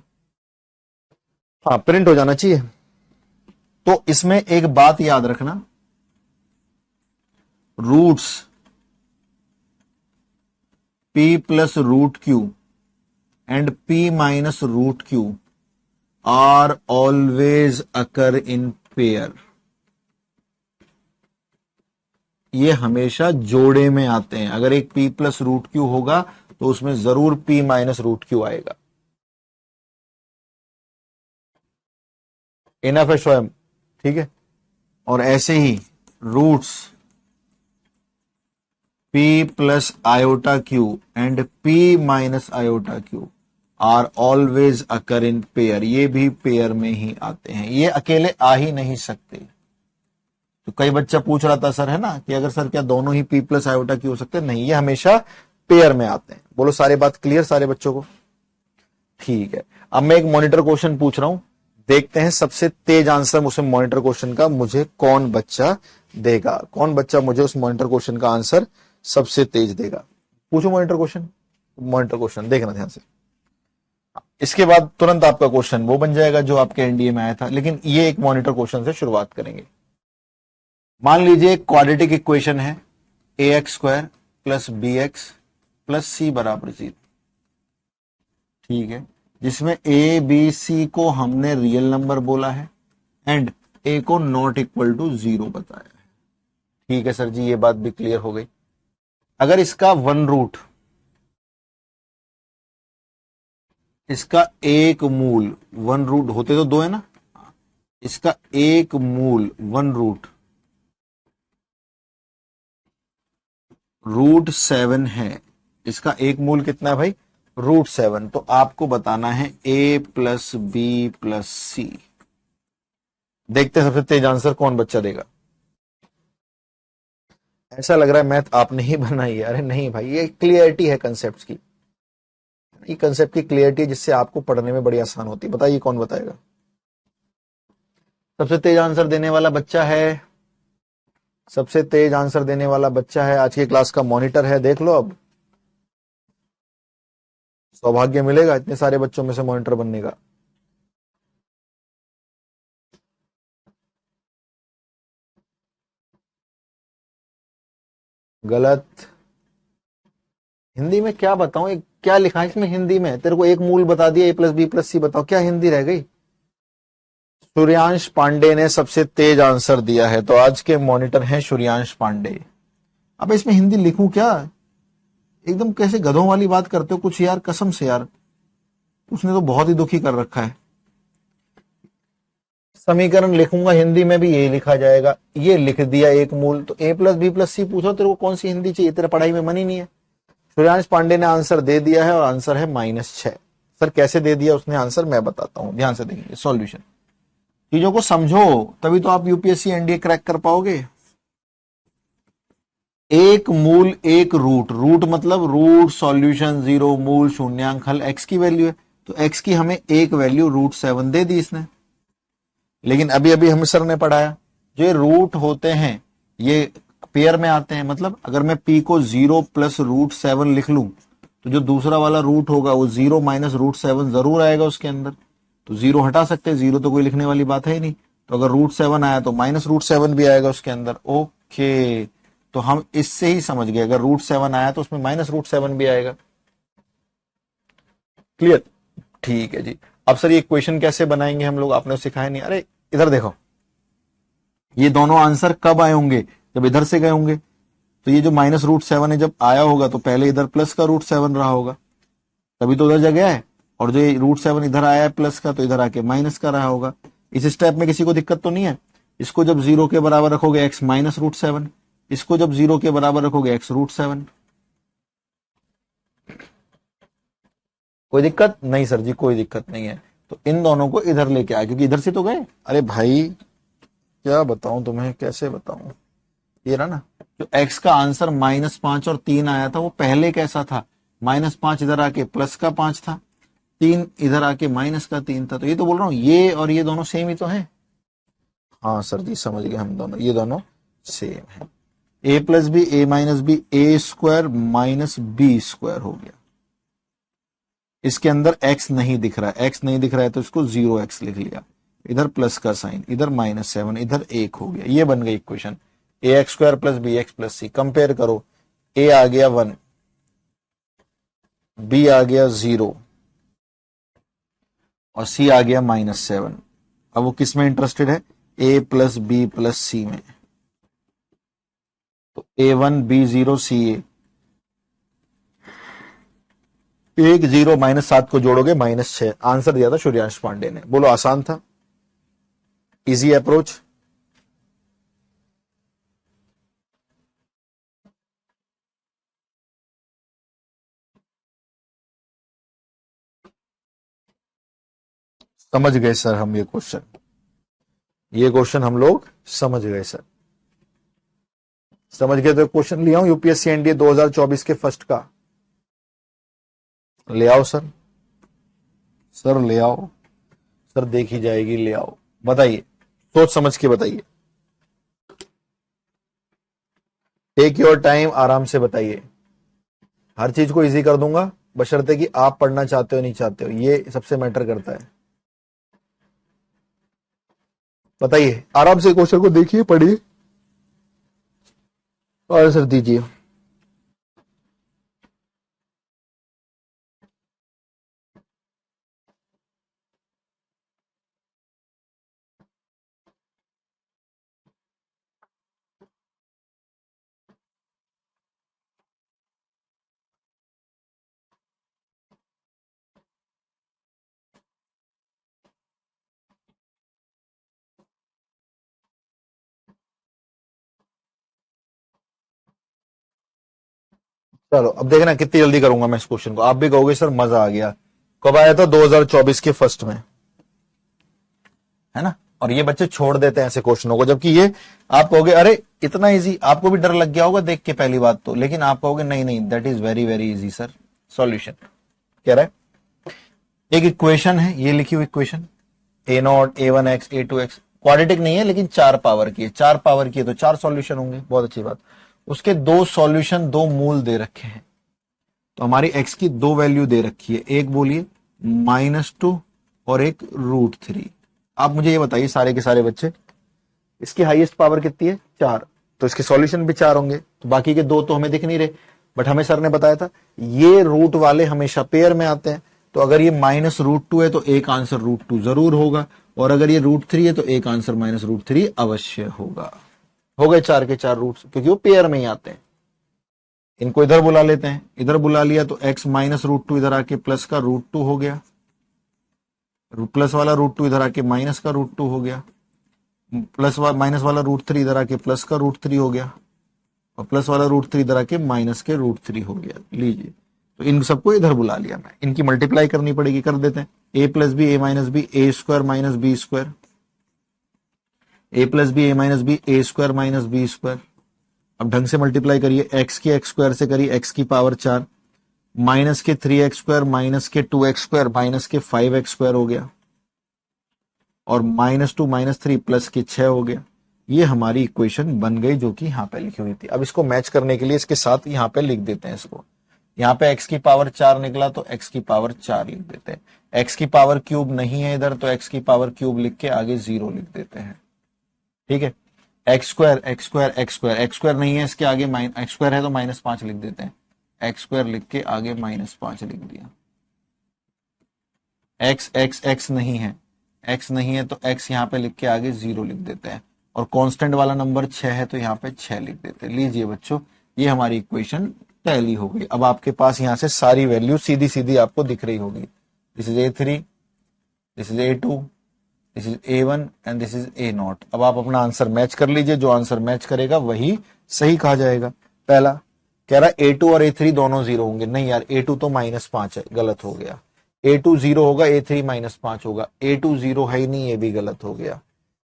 हाँ, प्रिंट हो जाना चाहिए। तो इसमें एक बात याद रखना, roots p plus root Q and p minus root Q are always occur in pair, ये हमेशा जोड़े में आते हैं। अगर एक p प्लस रूट क्यू होगा तो उसमें जरूर p माइनस रूट क्यू आएगा। इनफ है स्वयं, ठीक है। और ऐसे ही roots p plus iota q and p minus iota q are always occur in pair, ये भी पेयर में ही आते हैं, ये अकेले आ ही नहीं सकते। तो कई बच्चा पूछ रहा था सर, है ना, कि अगर सर क्या दोनों ही p प्लस आयोटा क्यू हो सकते हैं? नहीं, ये हमेशा पेयर में आते हैं। बोलो सारे बात क्लियर सारे बच्चों को? ठीक है। अब मैं एक मॉनिटर क्वेश्चन पूछ रहा हूं, देखते हैं सबसे तेज आंसर मुझसे मॉनिटर क्वेश्चन का मुझे कौन बच्चा देगा। कौन बच्चा मुझे उस मॉनिटर क्वेश्चन का आंसर सबसे तेज देगा? पूछो मॉनिटर क्वेश्चन। मॉनिटर क्वेश्चन देखना ध्यान से, इसके बाद तुरंत आपका क्वेश्चन वो बन जाएगा जो आपके एनडीए में आया था। लेकिन ये एक मॉनिटर क्वेश्चन से शुरुआत करेंगे। मान लीजिए एक क्वाड्रेटिक इक्वेशन है a x square plus B x plus c बराबर 0, ठीक है, जिसमें ए बी सी को हमने रियल नंबर बोला है एंड ए को नॉट इक्वल टू 0 बताया है। ठीक है सर जी, ये बात भी क्लियर हो गई। अगर इसका वन रूट, इसका एक मूल, वन रूट होते तो दो है ना, इसका एक मूल वन रूट √7 है, इसका एक मूल कितना है भाई? √7। तो आपको बताना है a प्लस बी प्लस सी। देखते हैं सबसे तेज आंसर कौन बच्चा देगा। ऐसा लग रहा है मैथ आपने ही बनाई है। अरे नहीं भाई, ये क्लियरिटी है कंसेप्ट की, ये कंसेप्ट की क्लियरिटी जिससे आपको पढ़ने में बड़ी आसान होती है। बताइए कौन बताएगा? सबसे तेज आंसर देने वाला बच्चा है, सबसे तेज आंसर देने वाला बच्चा है, आज की क्लास का मॉनिटर है। देख लो, अब सौभाग्य मिलेगा इतने सारे बच्चों में से मॉनिटर बनने का। गलत। हिंदी में क्या बताऊं, क्या लिखा है इसमें हिंदी में? तेरे को एक मूल बता दिया, ए प्लस बी प्लस सी, बताओ क्या हिंदी रह गई? सूर्यांश पांडे ने सबसे तेज आंसर दिया है, तो आज के मॉनिटर हैं सूर्यांश पांडे। अब इसमें हिंदी लिखूं क्या? एकदम कैसे गधों वाली बात करते हो कुछ यार, कसम से यार, उसने तो बहुत ही दुखी कर रखा है। समीकरण लिखूंगा हिंदी में भी यही लिखा जाएगा, ये लिख दिया एक मूल। तो ए प्लस बी प्लस सी पूछो तेरे को कौन सी हिंदी चाहिए? तेरे पढ़ाई में मन ही नहीं है। सूर्यांश पांडे ने आंसर दे दिया है और आंसर है -6। सर कैसे दे दिया उसने आंसर, मैं बताता हूं, ध्यान से देखेंगे सॉल्यूशन। चीजों को समझो तभी तो आप यूपीएससी एनडीए क्रैक कर पाओगे। एक मूल एक रूट, रूट मतलब रूट सॉल्यूशन 0 मूल शून्यांक हल, एक्स की वैल्यू है, तो एक्स की हमें एक वैल्यू √7 दे दी इसने। लेकिन अभी अभी हम सर ने पढ़ाया जो ये रूट होते हैं ये पेयर में आते हैं। मतलब अगर मैं p को 0 प्लस √7 लिख लूं तो जो दूसरा वाला रूट होगा वो 0 माइनस √7 जरूर आएगा उसके अंदर। तो 0 हटा सकते हैं, 0 तो कोई लिखने वाली बात है ही नहीं। तो अगर √7 आया तो माइनस √7 भी आएगा उसके अंदर। ओके, तो हम इससे ही समझ गए, अगर √7 आया तो उसमें माइनस √7 भी आएगा। क्लियर? ठीक है जी। अब सर ये इक्वेशन कैसे बनाएंगे हम लोग, आपने सिखाया नहीं। अरे इधर देखो, ये दोनों आंसर कब आए होंगे? जब इधर से गए होंगे। तो ये जो माइनस √7 है जब आया होगा तो पहले इधर प्लस का √7 रहा होगा, तभी तो उधर जगह है। और जो √7 इधर आया है प्लस का, तो इधर आके माइनस का रहा होगा। इस स्टेप में किसी को दिक्कत तो नहीं है? इसको जब 0 के बराबर रखोगे x माइनस √7, इसको जब 0 के बराबर रखोगे x √7। कोई दिक्कत नहीं सर जी, कोई दिक्कत नहीं है। तो इन दोनों को इधर लेके आए क्योंकि इधर से तो गए। अरे भाई क्या बताऊं तुम्हें, कैसे बताऊं, ये रहा ना जो x का आंसर -5 और 3 आया था वो पहले कैसा था? -5 इधर आके प्लस का 5 था, 3 इधर आके माइनस का 3 था। तो ये तो बोल रहा हूं ये और ये दोनों सेम ही तो हैं। हाँ सर जी समझ गए हम दोनों, ये दोनों सेम है। a plus B A minus B A square minus B square हो गया। इसके अंदर x नहीं दिख रहा है, x नहीं दिख रहा है तो इसको 0x लिख लिया, इधर प्लस का साइन, इधर -7, इधर 1 हो गया। ये बन गई equation ax² plus bx plus c। Compare करो, a आ गया 1, b आ गया 0 और c आ गया -7। अब वो किस में इंटरेस्टेड है? ए प्लस बी प्लस सी में, तो A1 B0 CA, 1 0 -7 को जोड़ोगे -6। आंसर दिया था सूर्यांश पांडे ने। बोलो आसान था, इजी अप्रोच। समझ गए सर हम ये क्वेश्चन हम लोग समझ गए सर। समझ गए तो क्वेश्चन ले आओ यूपीएससी एनडीए 2024 के फर्स्ट का, ले आओ सर। सर ले आओ सर, देखी जाएगी, ले आओ। बताइए, सोच समझ के बताइए, टेक योर टाइम, आराम से बताइए। हर चीज को इजी कर दूंगा, बशर्ते कि आप पढ़ना चाहते हो नहीं चाहते हो, ये सबसे मैटर करता है। बताइए, आराम से क्वेश्चन को देखिए, पढ़िए और आंसर दीजिए। चलो अब देखना कितनी जल्दी करूंगा मैं इस क्वेश्चन को। आप भी कहोगे सर मजा आ गया। कब आया था? 2024 के फर्स्ट में, है ना। और ये बच्चे छोड़ देते हैं ऐसे क्वेश्चनों को, जबकि ये आप कहोगे अरे इतना इजी। आपको भी डर लग गया होगा देख के पहली बात तो, लेकिन आप कहोगे नहीं नहीं, that is very very easy sir. Solution कह रहा है, एक इक्वेशन है, ये लिखी हुई equation A0 A1x A2x, quadratic नहीं है लेकिन 4 पावर की है। 4 पावर की है तो 4 सॉल्यूशन होंगे, बहुत अच्छी बात। उसके 2 सॉल्यूशन, 2 मूल दे रखे हैं, तो हमारी x की 2 वैल्यू दे रखी है। एक बोलिए -2 और एक √3। आप मुझे ये बताइए सारे के सारे बच्चे, इसकी हाईएस्ट पावर कितनी है? 4, तो इसके सॉल्यूशन भी 4 होंगे। तो बाकी के 2 तो हमें दिख नहीं रहे, बट हमें सर ने बताया था ये रूट वाले हमेशा पेयर में आते हैं, तो अगर ये -√2 है तो एक आंसर √2 जरूर होगा, और अगर ये √3 है तो एक आंसर -√3 अवश्य होगा। हो गए 4 के 4 रूट्स, क्योंकि वो पेयर में ही आते हैं। इनको इधर बुला लेते हैं, इधर बुला लिया तो x -√2 इधर आके प्लस का √2 हो गया, प्लस वाला √2 इधर आके माइनस का √2 हो गया, माइनस वाला √3 इधर आके प्लस का √3 हो गया, और प्लस वाला √3 इधर आके माइनस के √3 हो गया। लीजिए, तो इन सबको इधर बुला लिया मैं, इनकी मल्टीप्लाई करनी पड़ेगी, कर देते हैं। a + b a - b a² - b², a + b a - b a² - b²। अब ढंग से मल्टीप्लाई करिए, x की x² से करिए x की पावर 4, माइनस के 3x² माइनस के 2x² माइनस के 5x² हो गया, और -2 -3 प्लस के 6 हो गया। ये हमारी इक्वेशन बन गई, जो कि यहां पे लिखी हुई थी। अब इसको मैच करने के लिए इसके साथ यहां पे लिख देते हैं इसको। यहां पे x की पावर 4 निकला तो x की पावर 4 लिख देते हैं। x की पावर क्यूब नहीं है इधर, तो x की पावर क्यूब लिख के आगे 0 लिख देते हैं। ठीक है, x² नहीं है, इसके आगे x² है तो -5 लिख देते हैं। x² लिख के आगे -5 लिख दिया। x नहीं है, x नहीं है तो x यहां पे लिख के आगे 0 लिख देते हैं, और कांस्टेंट वाला नंबर 6 है तो यहां पे 6 लिख देते हैं। लीजिए बच्चों, ये हमारी इक्वेशन टैली हो गई। अब आपके पास यहां से सारी वैल्यू सीधी सीधी आपको दिख रही होगी। This is A3, this is A2, this is A1 and this is A0। अब आप अपना आंसर मैच कर लीजिए, जो आंसर मैच करेगा वही सही कहा जाएगा। पहला कह रहा है A2 और A3 दोनों 0 होंगे। नहीं यार, A2 तो -5 है, गलत हो गया। A2 0 होगा, A3 -5 होगा। A2 0 है ही नहीं, ये भी गलत हो गया।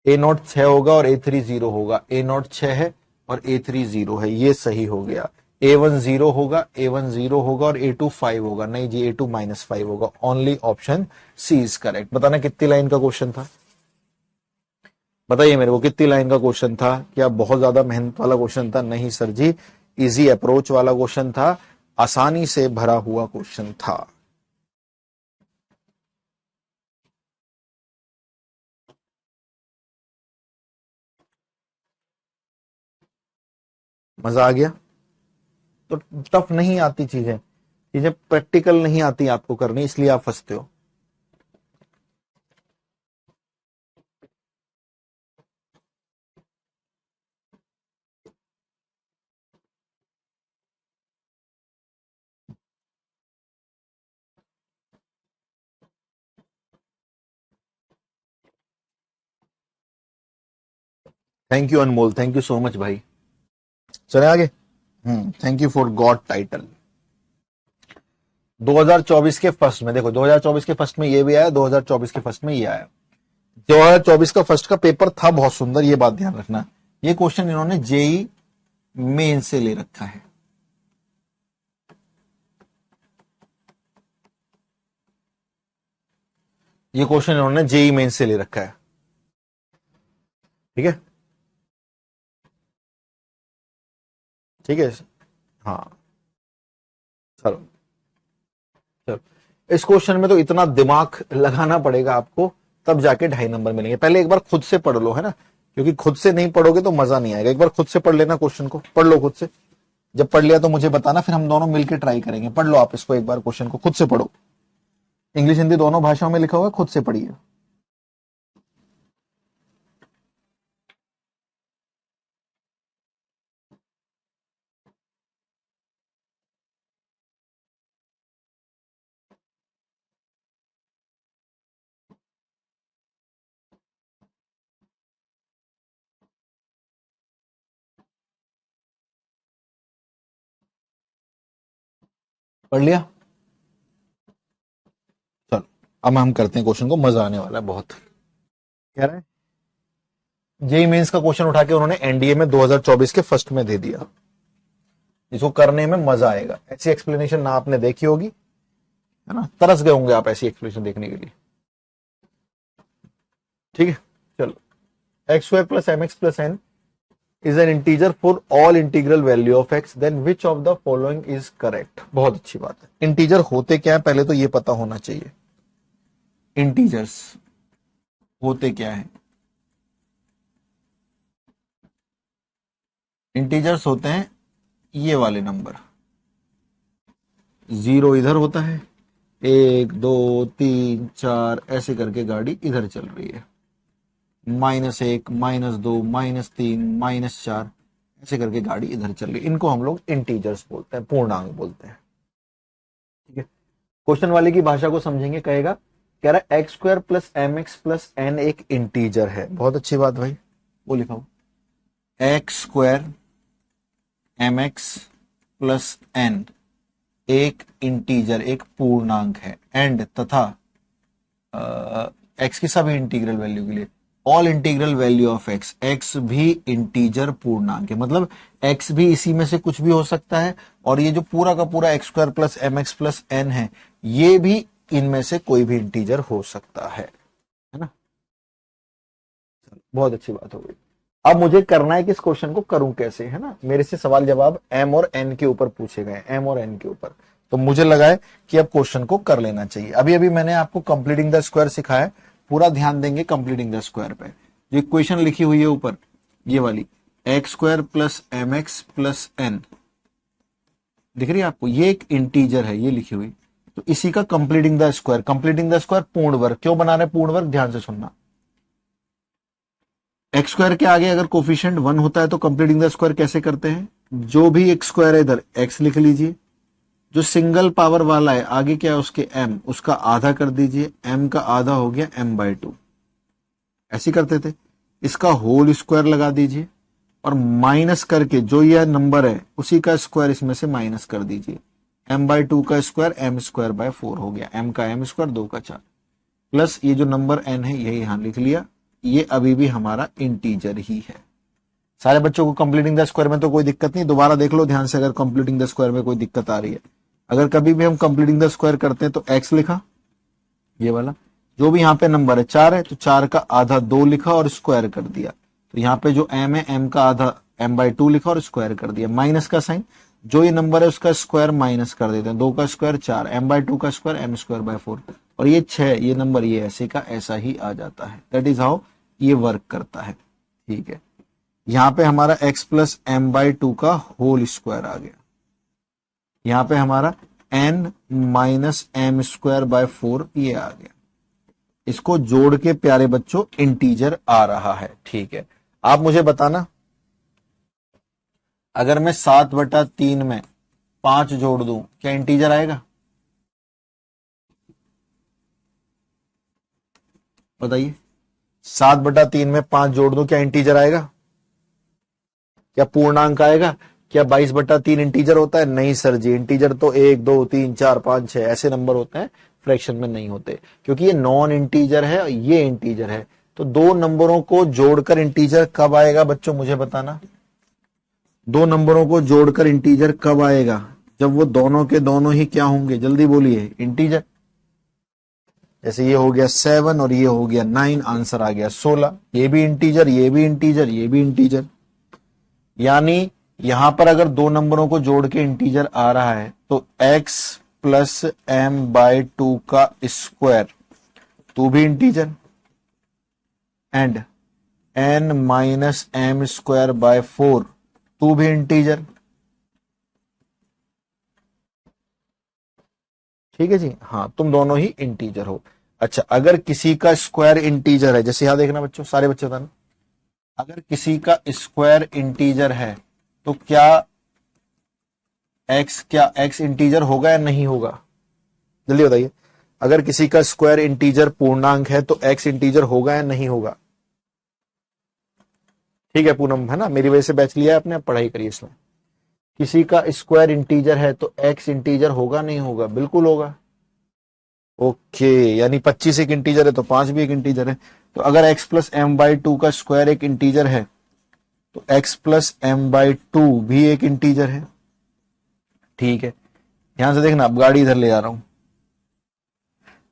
A0 6 होगा और A3 0 होगा। A0 6 है और A3 0 है, ये सही हो गया। A1 0 होगा, A1 0 होगा और A2 5 होगा। नहीं जी, A2 -5 होगा। Only option C is correct. बताना कितनी लाइन का क्वेश्चन था? बताइए मेरे को, कितनी लाइन का क्वेश्चन था? क्या बहुत ज्यादा मेहनत वाला क्वेश्चन था? नहीं सर जी, इजी अप्रोच वाला क्वेश्चन था, आसानी से भरा हुआ क्वेश्चन था। मजा आ गया? तो टफ नहीं आती चीजें, चीजें प्रैक्टिकल नहीं आती आपको करनी, इसलिए आप फंसते हो। Thank you Anmol, thank you so much भाई। चले आगे। Thank you for God title. 2024 के फर्स्ट में देखो, 2024 के फर्स्ट में ये भी आया, 2024 के फर्स्ट में ये आया। 2024 का फर्स्ट का पेपर था बहुत सुंदर, ये बात ध्यान रखना। ये क्वेश्चन इन्होंने जेई मेन से ले रखा है। ये क्वेश्चन इन्होंने जेई मेन से ले रखा है, ठीक है, ठीक है। हाँ, चलो चलो, इस क्वेश्चन में तो इतना दिमाग लगाना पड़ेगा आपको, तब जाके 2.5 नंबर मिलेंगे। पहले एक बार खुद से पढ़ लो, है ना, क्योंकि खुद से नहीं पढ़ोगे तो मजा नहीं आएगा। एक बार खुद से पढ़ लेना, क्वेश्चन को पढ़ लो खुद से। जब पढ़ लिया तो मुझे बताना, फिर हम दोनों मिलकर ट्राई करेंगे। पढ़ लो आप इसको एक बार, क्वेश्चन को खुद से पढ़ो। इंग्लिश हिंदी दोनों भाषाओं में लिखा हुआ है, खुद से पढ़िए। पढ़ लिया? चलो, अब हम करते हैं क्वेश्चन को, मजा आने वाला है बहुत। कह रहे हैं जेई मेंस का क्वेश्चन उठा के उन्होंने एनडीए में 2024 के फर्स्ट में दे दिया। इसको करने में मजा आएगा। ऐसी एक्सप्लेनेशन ना आपने देखी होगी, है ना, तरस गए होंगे आप ऐसी एक्सप्लेनेशन देखने के लिए। ठीक है, चलो। X square plus m x plus n is an integer for all integral value of x, then which of the following is correct. बहुत अच्छी बात है। इंटीजर होते क्या है पहले तो ये पता होना चाहिए। इंटीजर्स होते क्या है? इंटीजर्स होते हैं ये वाले नंबर। 0 इधर होता है, 1 2 3 4 ऐसे करके गाड़ी इधर चल रही है। -1 -2 -3 -4 ऐसे करके गाड़ी इधर चल रही है। इनको हम लोग इंटीजर्स बोलते हैं, पूर्णांक बोलते हैं। ठीक है, क्वेश्चन वाले की भाषा को समझेंगे। कहेगा, कह रहा है x square plus m x plus n एक इंटीजर है। बहुत अच्छी बात भाई, वो लिखा हो। X square m x plus n एक इंटीजर, एक पूर्णांक है, एंड तथा एक्स की सभी इंटीग्रल वैल्यू के लिए all integral value of x, x भी इंटीजर पूर्णांक है। मतलब एक्स भी इसी में से कुछ भी हो सकता है, और ये जो पूरा का पूरा x square plus m x plus n है, ये भी इनमें से कोई भी इंटीजर हो सकता है ना। बहुत अच्छी बात हो गई। अब मुझे करना है कि इस क्वेश्चन को करूं कैसे, है ना। मेरे से सवाल जवाब एम और एन के ऊपर पूछे गए, एम और एन के ऊपर। तो मुझे लगा है कि अब क्वेश्चन को कर लेना चाहिए। अभी अभी मैंने आपको कंप्लीटिंग द स्क्वायर सिखाया, पूरा ध्यान देंगे कंप्लीटिंग द स्क्वायर पे। जो इक्वेशन लिखी हुई है ऊपर, ये वाली x square plus m x plus n दिख रही है आपको, ये एक इंटीजर है, ये लिखी हुई। तो इसी का completing the square, completing the square पूर्ण वर्ग। क्यों बना रहे पूर्ण वर्ग, ध्यान से सुनना। एक्स स्क्वायर के आगे अगर कोफिशिएंट 1 होता है तो कंप्लीटिंग द स्क्वायर कैसे करते हैं? जो भी एक्स स्क्वायर है इधर एक्स लिख लीजिए, जो सिंगल पावर वाला है आगे क्या है उसके m, उसका आधा कर दीजिए, m का आधा हो गया m/2। ऐसे करते थे। इसका होल स्क्वायर लगा दीजिए, और माइनस करके जो यह नंबर है उसी का स्क्वायर इसमें से माइनस कर दीजिए। m/2 का स्क्वायर m²/4 हो गया, m का m², 2 का 4, प्लस ये जो नंबर n है ये यहां लिख लिया। ये अभी भी हमारा इंटीजर ही है। सारे बच्चों को कंप्लीटिंग द स्क्वायर में तो कोई दिक्कत नहीं, दोबारा देख लो ध्यान से अगर कंप्लीटिंग द स्क्वायर में कोई दिक्कत आ रही है। अगर कभी भी हम कंप्लीटिंग द स्क्वायर करते हैं तो x लिखा, ये वाला जो भी यहाँ पे नंबर है 4 है, तो 4 का आधा 2 लिखा और स्क्वायर कर दिया। तो यहाँ पे जो m है, m का आधा m/2 लिखा और स्क्वायर कर दिया। माइनस का साइन, जो ये नंबर है उसका स्क्वायर माइनस कर देते हैं। 2 का स्क्वायर 4, m/2 का स्क्वायर m²/4, और ये 6, ये नंबर ये ऐसे का ऐसा ही आ जाता है। दैट इज हाउ ये वर्क करता है। ठीक है, यहां पे हमारा x प्लस m/2 का होल स्क्वायर आ गया। यहां पे हमारा n माइनस m²/4 ये आ गया। इसको जोड़ के प्यारे बच्चों इंटीजर आ रहा है। ठीक है, आप मुझे बताना, अगर मैं 7/3 में 5 जोड़ दूं क्या इंटीजर आएगा? बताइए, 7/3 में 5 जोड़ दूं क्या इंटीजर आएगा? क्या पूर्णांक आएगा? क्या 22/3 इंटीजर होता है? नहीं सर जी, इंटीजर तो 1 2 3 4 5 6 ऐसे नंबर होते हैं, फ्रैक्शन में नहीं होते, क्योंकि ये नॉन इंटीजर है और ये इंटीजर है। तो दो नंबरों को जोड़कर इंटीजर कब आएगा बच्चों, मुझे बताना। दो नंबरों को जोड़कर इंटीजर कब आएगा? जब वो दोनों के दोनों ही क्या होंगे, जल्दी बोलिए, इंटीजर। जैसे ये हो गया 7 और ये हो गया 9, आंसर आ गया 16। ये भी इंटीजर, ये भी इंटीजर, ये भी इंटीजर। यानी यहां पर अगर दो नंबरों को जोड़ के इंटीजर आ रहा है तो x प्लस एम बाय 2 का स्क्वायर, तू भी integer, and n minus m square by 4, तू भी इंटीजर। ठीक है जी, हाँ तुम दोनों ही इंटीजर हो। अच्छा, अगर किसी का स्क्वायर इंटीजर है, जैसे यहां देखना बच्चों, सारे बच्चे बताना, अगर किसी का स्क्वायर इंटीजर है तो क्या x इंटीजर होगा या नहीं होगा? जल्दी बताइए, अगर किसी का स्क्वायर इंटीजर पूर्णांक है तो x इंटीजर होगा या नहीं होगा? ठीक है पूनम, है ना, मेरी वजह से बैच लिया है आपने, अब पढ़ाई करिए इसमें। किसी का स्क्वायर इंटीजर है तो x इंटीजर होगा नहीं होगा? बिल्कुल होगा। ओके, यानी 25 एक इंटीजर है तो 5 भी एक इंटीजर है। तो अगर x प्लस एम बाई 2 का स्क्वायर एक इंटीजर है तो x प्लस एम बाई 2 भी एक इंटीजर है। ठीक है, यहां से देखना, अब गाड़ी इधर ले आ रहा हूं।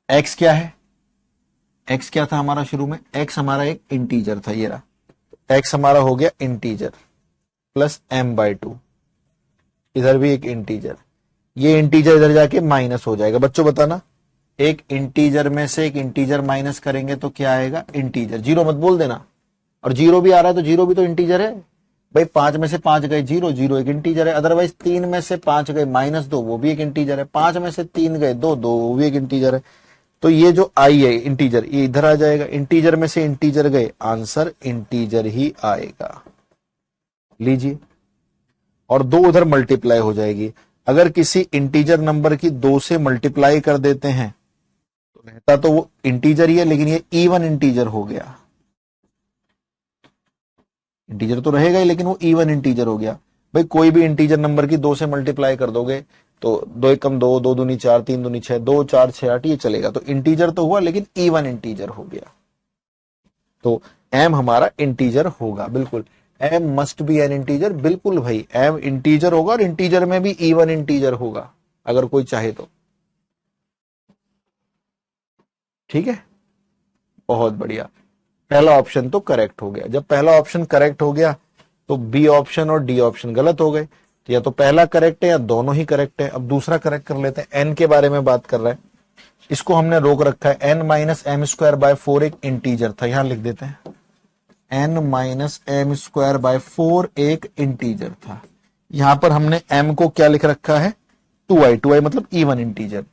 x क्या है? x क्या था हमारा शुरू में? x हमारा एक इंटीजर था, ये रहा, x हमारा हो गया इंटीजर प्लस एम बाई 2, इधर भी एक इंटीजर, ये इंटीजर इधर जाके माइनस हो जाएगा। बच्चों बताना, एक इंटीजर में से एक इंटीजर माइनस करेंगे तो क्या आएगा? इंटीजर। जीरो मत बोल देना, और जीरो भी आ रहा है तो जीरो भी तो इंटीजर है भाई। 5 में से 5 गए जीरो, जीरो एक इंटीजर है। अदरवाइज 3 में से 5 गए -2, वो भी एक इंटीजर है। 5 में से 3 गए दो, दो वो भी एक इंटीजर है। तो ये जो आई है इंटीजर, ये इधर आ जाएगा। इंटीजर में से इंटीजर गए, आंसर इंटीजर ही आएगा। लीजिए, और दो उधर मल्टीप्लाई हो जाएगी। अगर किसी इंटीजर नंबर की 2 से मल्टीप्लाई कर देते हैं तो रहता तो वो इंटीजर ही है, लेकिन ये इवन इंटीजर हो गया। इंटीजर तो रहेगा ही, लेकिन वो इवन इंटीजर हो गया। भाई कोई भी इंटीजर नंबर की 2 से मल्टीप्लाई कर दोगे तो 2 एकम 2, 2 दूनी 4, 3 दूनी 6, 2 4 6 8, ये चलेगा। तो इंटीजर तो हुआ, लेकिन इवन इंटीजर हो गया। तो एम हमारा इंटीजर होगा, बिल्कुल। M must be an integer, बिल्कुल भाई, एम इंटीजर होगा, और इंटीजर में भी इवन इंटीजर होगा अगर कोई चाहे तो। ठीक है, बहुत बढ़िया। पहला ऑप्शन तो करेक्ट हो गया। जब पहला ऑप्शन करेक्ट हो गया तो बी ऑप्शन और डी ऑप्शन गलत हो गए। तो या तो पहला करेक्ट है या दोनों ही करेक्ट है। अब दूसरा करेक्ट कर लेते हैं। एन के बारे में बात कर रहा है, इसको हमने रोक रखा है। N minus m square by 4 एक इंटीजर था, यहां लिख देते हैं। N minus m square by 4 एक इंटीजर था। यहां पर हमने एम को क्या लिख रखा है? 2i, 2i मतलब इवन इंटीजर।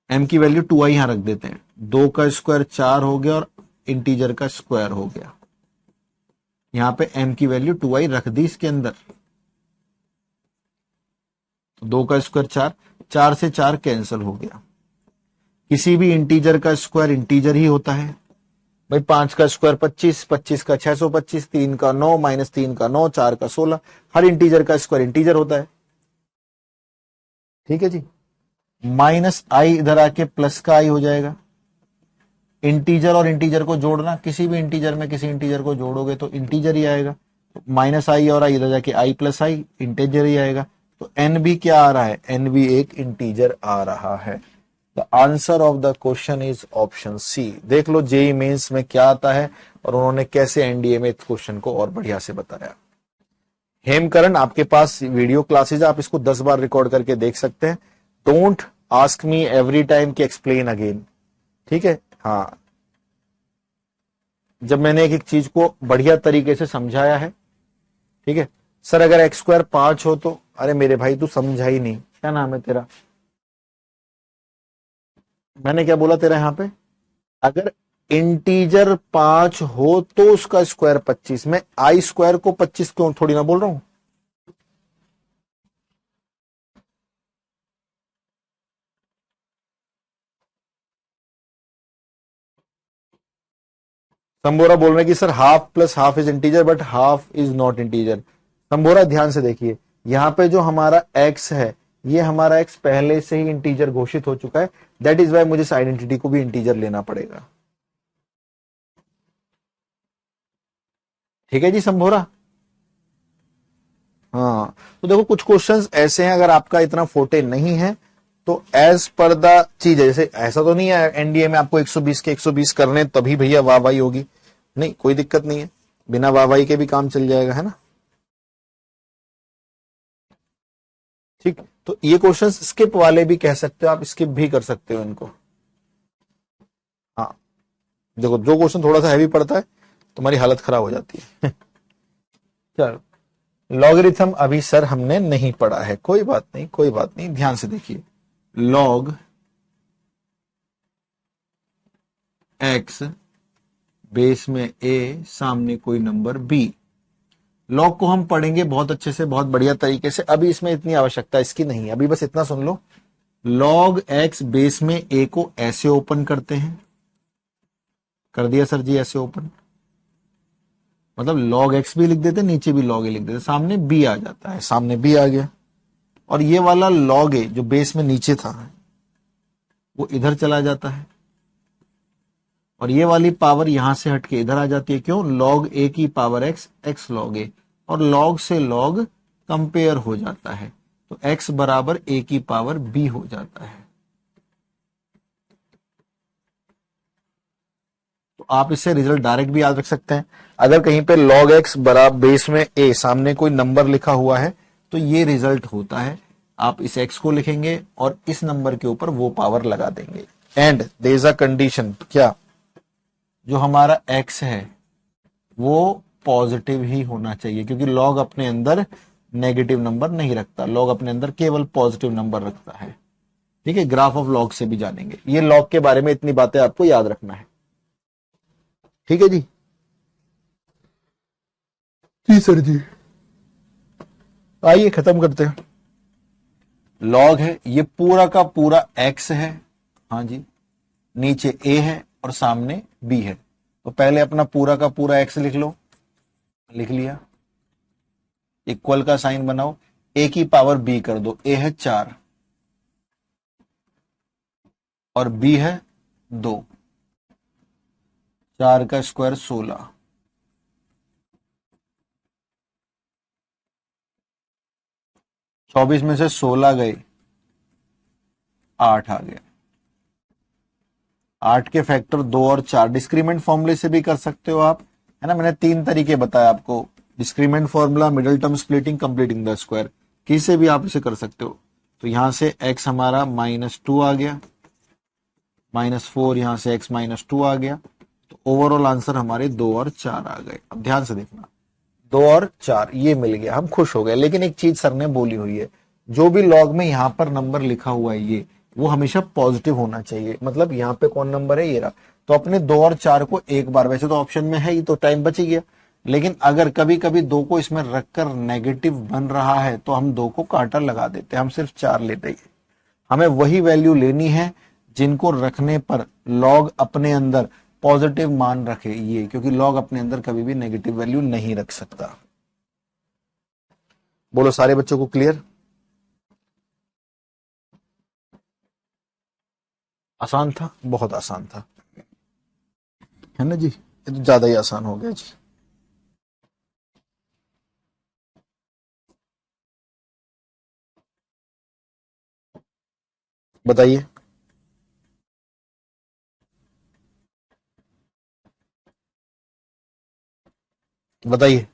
एम की वैल्यू 2i यहां रख देते हैं। 2 का स्क्वायर 4 हो गया और इंटीजर का स्क्वायर हो गया। यहां पे m की वैल्यू 2i रख दी इसके अंदर। तो 2 का स्क्वायर 4, 4 से 4 कैंसिल हो गया। किसी भी इंटीजर का स्क्वायर इंटीजर ही होता है भाई। 5 का स्क्वायर 25, 25 का 625, 3 का 9, -3 का 9, 4 का 16। हर इंटीजर का स्क्वायर इंटीजर होता है। ठीक है जी। माइनस आई इधर आके प्लस का आई हो जाएगा। इंटीजर और इंटीजर को जोड़ना, किसी भी इंटीजर में किसी इंटीजर को जोड़ोगे तो इंटीजर ही आएगा। माइनस आई और आई इधर जाके आई प्लस आई, इंटीजर ही आएगा। तो एन भी क्या आ रहा है? एन भी एक इंटीजर आ रहा है। The answer of the question is option C. देख लो जेई मेंस में क्या आता है और उन्होंने कैसे एनडीए में इस क्वेश्चन को और बढ़िया से बताया। हेमकरण, आपके पास वीडियो क्लासेज, आप इसको 10 बार रिकॉर्ड करके देख सकते हैं। Don't ask me every time कि एक्सप्लेन अगेन। ठीक है, हाँ, जब मैंने एक एक चीज को बढ़िया तरीके से समझाया है। ठीक है सर, अगर एक्स स्क्वायर 5 हो तो, अरे मेरे भाई तू समझा ही नहीं, क्या नाम है तेरा? मैंने क्या बोला तेरा यहां पे? अगर इंटीजर 5 हो तो उसका स्क्वायर 25। मैं आई स्क्वायर को 25 क्यों थोड़ी ना बोल रहा हूं। संबोरा बोल रहे हैं कि sir half plus half is integer but half is not integer. संबोरा ध्यान से देखिए, यहां पे जो हमारा x है, ये हमारा x पहले से ही इंटीजर घोषित हो चुका है, दैट इज वाई मुझे इस आइडेंटिटी को भी इंटीजर लेना पड़ेगा। ठीक है जी संबोरा। हाँ, तो देखो कुछ क्वेश्चंस ऐसे हैं, अगर आपका इतना फोटे नहीं है तो एज पर द चीज है, जैसे ऐसा तो नहीं है एनडीए में आपको 120 के 120 करने तभी भैया वाहवाही होगी, नहीं कोई दिक्कत नहीं है, बिना वाहवाही के भी काम चल जाएगा, है ना। ठीक, तो ये क्वेश्चन स्किप वाले भी कह सकते हो आप, स्किप भी कर सकते हो इनको। हाँ, देखो जो क्वेश्चन थोड़ा सा हैवी पड़ता है तुम्हारी हालत खराब हो जाती है। चलो, लॉगरिथम अभी सर हमने नहीं पढ़ा है, कोई बात नहीं कोई बात नहीं, ध्यान से देखिए। लॉग एक्स बेस में ए सामने कोई नंबर बी, लॉग को हम पढ़ेंगे बहुत अच्छे से, बहुत बढ़िया तरीके से, अभी इसमें इतनी आवश्यकता इसकी नहीं है, अभी बस इतना सुन लो। लॉग एक्स बेस में ए को ऐसे ओपन करते हैं, कर दिया सर जी ऐसे ओपन, मतलब लॉग एक्स भी लिख देते, नीचे भी लॉग ए लिख देते, सामने बी आ जाता है, सामने बी आ गया, और ये वाला लॉग ए जो बेस में नीचे था वो इधर चला जाता है, और ये वाली पावर यहां से हटके इधर आ जाती है, क्यों, लॉग ए की पावर एक्स, एक्स लॉग ए, और लॉग से लॉग कंपेयर हो जाता है, तो एक्स बराबर ए की पावर बी हो जाता है। तो आप इससे रिजल्ट डायरेक्ट भी याद रख सकते हैं, अगर कहीं पे log x बराबर बेस में a सामने कोई नंबर लिखा हुआ है तो ये रिजल्ट होता है, आप इस x को लिखेंगे और इस नंबर के ऊपर वो पावर लगा देंगे, and there is a condition, क्या, जो हमारा x है वो पॉजिटिव ही होना चाहिए, क्योंकि log अपने अंदर नेगेटिव नंबर नहीं रखता, log अपने अंदर केवल पॉजिटिव नंबर रखता है। ठीक है, ग्राफ ऑफ log से भी जानेंगे, ये log के बारे में इतनी बातें आपको याद रखना है। ठीक है जी, जी सर जी, आइए खत्म करते हैं। लॉग है, ये पूरा का पूरा x है, हाँ जी, नीचे a है और सामने b है, तो पहले अपना पूरा का पूरा x लिख लो, लिख लिया, इक्वल का साइन बनाओ, a की पावर b कर दो, a है 4 और b है 2, 4 का स्क्वायर 16, 24 में से 16 गए, 8 आ गया, 8 के फैक्टर 2 और 4, डिस्क्रीमेंट फॉर्मूले से भी कर सकते हो आप, है ना, मैंने 3 तरीके बताया आपको, discriminant formula, middle term splitting, completing the square, किसी भी आप इसे कर सकते हो। तो यहां से x हमारा -2 आ गया, -4, यहां से x -2 आ गया, तो ओवरऑल आंसर हमारे 2 और 4 आ गए। अब ध्यान से देखना, 2 और 4 ये मिल गया, हम खुश हो गए, लेकिन एक चीज सर ने बोली हुई है, जो भी लॉग में यहां पर नंबर लिखा हुआ है ये, वो हमेशा पॉजिटिव होना चाहिए, मतलब यहाँ पे कौन नंबर है, ये रहा, तो अपने 2 और 4 को एक बार, वैसे तो ऑप्शन में है ही तो टाइम बच ही गया, लेकिन अगर कभी कभी 2 को इसमें रखकर नेगेटिव बन रहा है तो हम 2 को कांटा लगा देते हैं, हम सिर्फ 4 लेते हैं, हमें वही वैल्यू लेनी है जिनको रखने पर लॉग अपने अंदर पॉजिटिव मान रखे, ये, क्योंकि लॉग अपने अंदर कभी भी नेगेटिव वैल्यू नहीं रख सकता। बोलो सारे बच्चों को क्लियर, आसान था, बहुत आसान था, है ना जी, ये तो ज्यादा ही आसान हो गया जी। बताइए, बताइए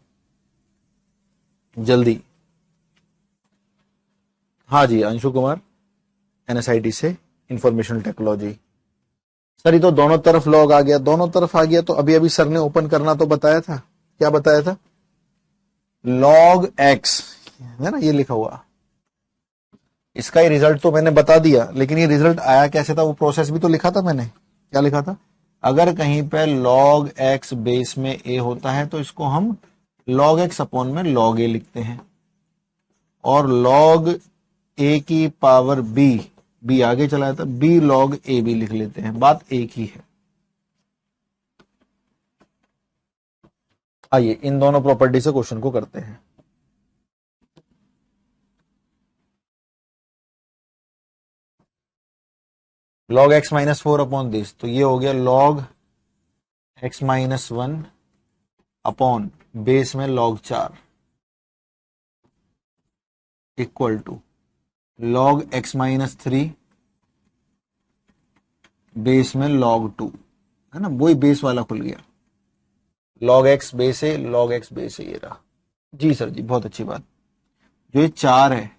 जल्दी। हाँ जी, अंशु कुमार, एनएसआईटी से, इंफॉर्मेशन टेक्नोलॉजी। सर ये तो दोनों तरफ लॉग आ गया, दोनों तरफ आ गया, तो अभी अभी सर ने ओपन करना तो बताया था, क्या बताया था, लॉग एक्स, है ना, ये लिखा हुआ, इसका ही रिजल्ट तो मैंने बता दिया, लेकिन ये रिजल्ट आया कैसे था, वो प्रोसेस भी तो लिखा था मैंने, क्या लिखा था, अगर कहीं पे log x बेस में a होता है तो इसको हम log x अपॉन में log a लिखते हैं, और log a की पावर b आगे चला जाता है, b log a भी लिख लेते हैं, बात एक ही है। आइए इन दोनों प्रॉपर्टी से क्वेश्चन को करते हैं। log x minus 4 upon this, तो ये हो गया log x minus 1 upon base में log 4 equal to log x minus 3 base में log 2, है ना, वही बेस वाला खुल गया। log x बेस है, log x बेस है, ये रहा। जी सर जी, बहुत अच्छी बात। जो ये 4 है,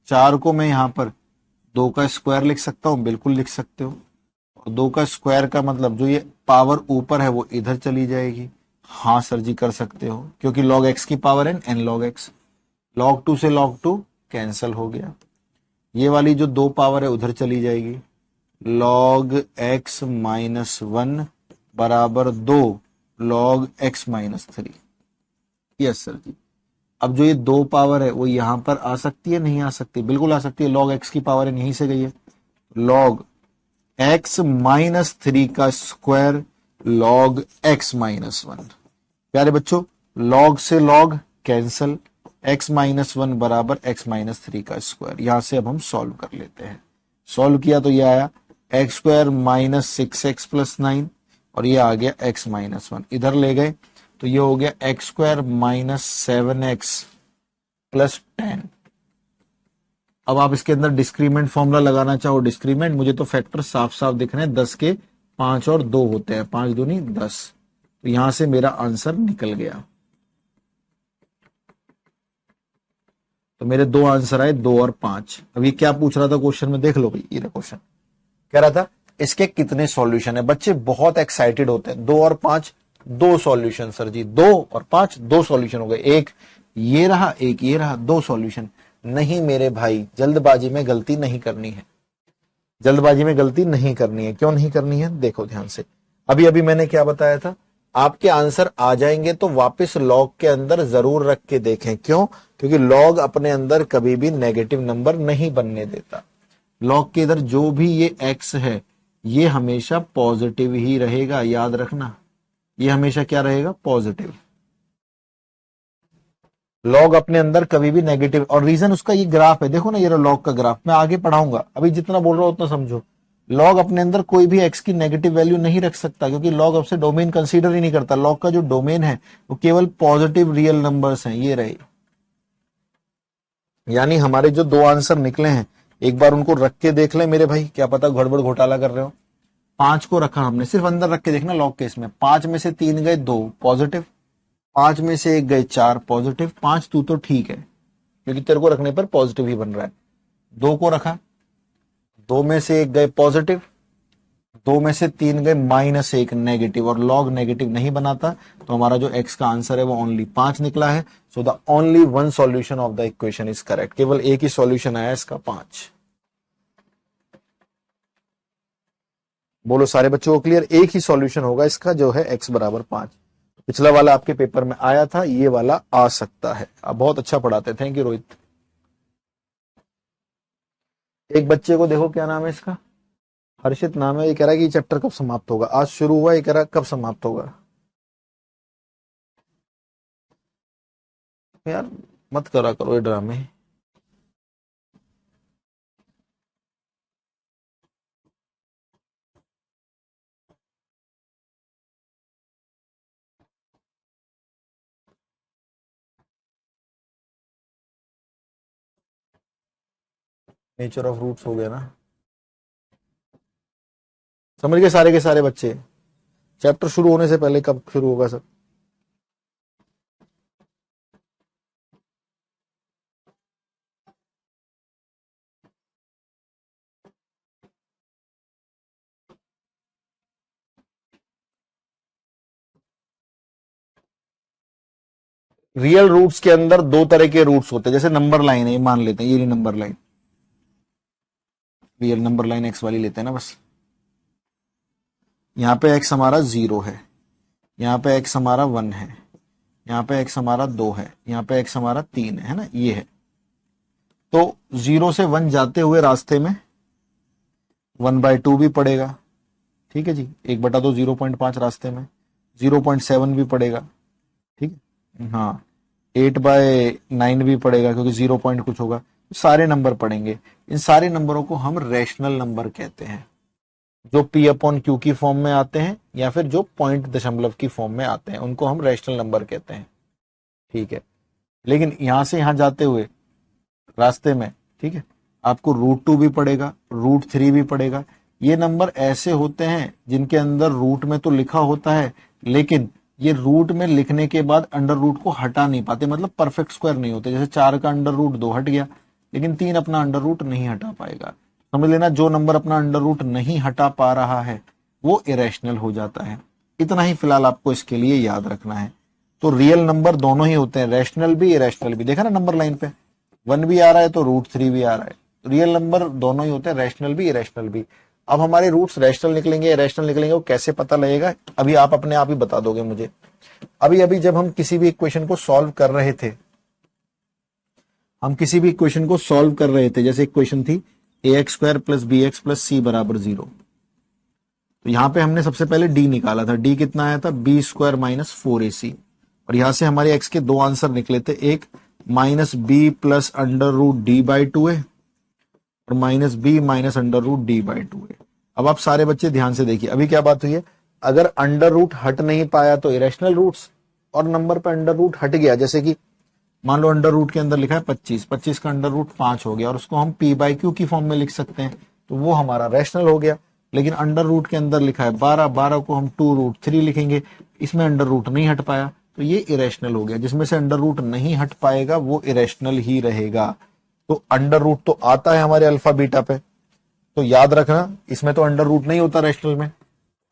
4 को मैं यहां पर 2 का स्क्वायर लिख सकता हूं, बिल्कुल लिख सकते हो। और 2 का स्क्वायर का मतलब जो ये पावर ऊपर है वो इधर चली जाएगी। हाँ सर जी कर सकते हो, क्योंकि log x की पावर है n log x। log 2 से log 2 कैंसल हो गया। ये वाली जो 2 पावर है उधर चली जाएगी। log x माइनस 1 बराबर 2 log x minus 3। Yes sir ji. अब जो ये 2 पावर है वो यहां पर आ सकती है, नहीं आ सकती? बिल्कुल आ सकती है। log x की पावर है, यहीं से गई है। log x माइनस 3 का स्क्वायर log x माइनस 1। प्यारे बच्चों, log से log कैंसल, x माइनस 1 बराबर x माइनस 3 का स्क्वायर। यहां से अब हम सॉल्व कर लेते हैं। सॉल्व किया तो ये आया x square minus 6x plus 9, और ये आ गया x माइनस 1। इधर ले गए तो ये हो गया x square minus 7x plus 10। अब आप इसके अंदर डिस्क्रीमेंट फॉर्मूला लगाना चाहो, डिस्क्रीमेंट, मुझे तो फैक्टर साफ साफ दिख रहे हैं। 10 के 5 और 2 होते हैं, 5 दूनी 10, तो यहां से मेरा आंसर निकल गया। तो मेरे 2 आंसर आए, 2 और 5। अब ये क्या पूछ रहा था क्वेश्चन में, देख लो भाई। ये क्वेश्चन कह रहा था इसके कितने सॉल्यूशन है। बच्चे बहुत एक्साइटेड होते हैं। 2 और 5, 2 सॉल्यूशन सर जी। 2 और 5, 2 सॉल्यूशन हो गए। एक ये रहा, एक ये रहा, 2 सॉल्यूशन। नहीं मेरे भाई, जल्दबाजी में गलती नहीं करनी है। जल्दबाजी में गलती नहीं करनी है। क्यों नहीं करनी है, देखो ध्यान से। अभी अभी मैंने क्या बताया था, आपके आंसर आ जाएंगे तो वापस लॉग के अंदर जरूर रख के देखें। क्यों? क्योंकि लॉग अपने अंदर कभी भी नेगेटिव नंबर नहीं बनने देता। लॉग के इधर जो भी ये x है ये हमेशा पॉजिटिव ही रहेगा, याद रखना। ये हमेशा क्या रहेगा, पॉजिटिव। लॉग अपने अंदर कभी भी नेगेटिव, और रीजन उसका ये ग्राफ है, देखो ना, ये लॉग का ग्राफ मैं आगे पढ़ाऊंगा। अभी जितना बोल रहा हूं उतना समझो। लॉग अपने अंदर कोई भी x की नेगेटिव वैल्यू नहीं रख सकता, क्योंकि लॉग आपसे डोमेन कंसीडर ही नहीं करता। लॉग का जो डोमेन है वो केवल पॉजिटिव रियल नंबर्स हैं, ये रहे। यानी हमारे जो 2 आंसर निकले हैं, एक बार उनको रख के देख ले मेरे भाई, क्या पता गड़बड़ घोटाला कर रहे हो। 5 को रखा हमने, सिर्फ अंदर रख के देखना लॉग केस में। 5 में से 3 गए 2 पॉजिटिव, 5 में से 1 गए 4 पॉजिटिव। 5 तू तो ठीक है, क्योंकि तेरे को रखने पर पॉजिटिव ही बन रहा है। 2 को रखा, 2 में से 1 गए पॉजिटिव, 2 में से 3 गए -1 नेगेटिव, और लॉग नेगेटिव नहीं बनाता, तो हमारा जो x का आंसर है वो ओनली 5 निकला है। So the only one solution of the equation is correct. केवल एक ही सॉल्यूशन आया इसका, 5। बोलो सारे बच्चों को क्लियर? एक ही सॉल्यूशन होगा इसका, जो है x बराबर 5। पिछला वाला आपके पेपर में आया था, ये वाला आ सकता है। आप बहुत अच्छा पढ़ाते हैं, थैंक यू रोहित। एक बच्चे को देखो, क्या नाम है इसका, हर्षित नाम है। ये कह रहा है कि ये चैप्टर कब समाप्त होगा। आज शुरू हुआ, ये कह रहा है कब समाप्त होगा। यार मत करा करो ये ड्रामे। नेचर ऑफ रूट्स हो गया ना, समझ गए सारे के सारे बच्चे। चैप्टर शुरू होने से पहले कब शुरू होगा सर? रियल रूट्स के अंदर 2 तरह के रूट्स होते हैं। जैसे नंबर लाइन है, ये मान लेते हैं, ये number line, real number line x वाली लेते हैं ना बस। यहाँ पे एक्स हमारा 0 है, यहाँ पे एक्स हमारा 1 है, यहाँ पे एक्स हमारा 2 है, यहाँ पे एक्स हमारा 3 है ना, ये है। तो 0 से 1 जाते हुए रास्ते में 1/2 भी पड़ेगा, ठीक है जी। 1/2 0.5 रास्ते में, 0.7 भी पड़ेगा, हाँ 8/9 भी पड़ेगा क्योंकि 0 पॉइंट कुछ होगा, सारे नंबर पड़ेंगे। इन सारे नंबरों को हम रैशनल नंबर कहते हैं, जो पी अपॉन क्यू की फॉर्म में आते हैं या फिर जो पॉइंट दशमलव की फॉर्म में आते हैं, उनको हम रैशनल नंबर कहते हैं। ठीक है, लेकिन यहां से यहां जाते हुए रास्ते में, ठीक है, आपको √2 भी पड़ेगा, √3 भी पड़ेगा। ये नंबर ऐसे होते हैं जिनके अंदर रूट में तो लिखा होता है, लेकिन ये रूट में लिखने के बाद अंडर रूट को हटा नहीं पाते, मतलब परफेक्ट स्क्वायर नहीं होते। जैसे 4 का अंडर रूट 2 हट गया, लेकिन 3 अपना अंडर रूट नहीं हटा पाएगा। समझ लेना, जो नंबर अपना अंडर रूट नहीं हटा पा रहा है वो इरेशनल हो जाता है। इतना ही फिलहाल आपको इसके लिए याद रखना है। तो रियल नंबर दोनों ही होते हैं, रैशनल भी इरेशनल भी। देखा ना नंबर लाइन पे 1 भी आ रहा है तो √3 भी आ रहा है। रियल नंबर दोनों ही होते हैं, रैशनल भी इरेशनल भी। अब हमारे रूट्स रैशनल निकलेंगे इरेशनल निकलेंगे, वो कैसे पता लगेगा, अभी आप अपने आप ही बता दोगे मुझे। अभी अभी जब हम किसी भी इक्वेशन को सॉल्व कर रहे थे, जैसे इक्वेशन थी ax² + bx + c = 0, तो यहां पे हमने सबसे पहले d निकाला था। d कितना आया था, b² - 4ac। और यहां से हमारे x के दो आंसर निकले थे, एक -b + √d/2 है और -b - √d/2 है। अब आप सारे बच्चे ध्यान से देखिए, अभी क्या बात हुई है, अगर अंडर रूट हट नहीं पाया तो इरेशनल रूट्स, और नंबर पे अंडर रूट हट गया, जैसे कि मान लो अंडर रूट के अंदर लिखा है 25, 25 का अंडर रूट 5 हो गया और उसको हम p/q की फॉर्म में लिख सकते हैं, तो वो हमारा रैशनल हो गया। लेकिन अंडर रूट के अंदर लिखा है 12, 12 को हम 2√3 लिखेंगे, इसमें अंडर रूट नहीं हट पाया तो ये इरेशनल हो गया। जिसमें से अंडर रूट नहीं हट पाएगा वो इरेशनल ही रहेगा। तो अंडर रूट तो आता है हमारे अल्फा बीटा पे, तो याद रखना इसमें तो अंडर रूट नहीं होता रैशनल में।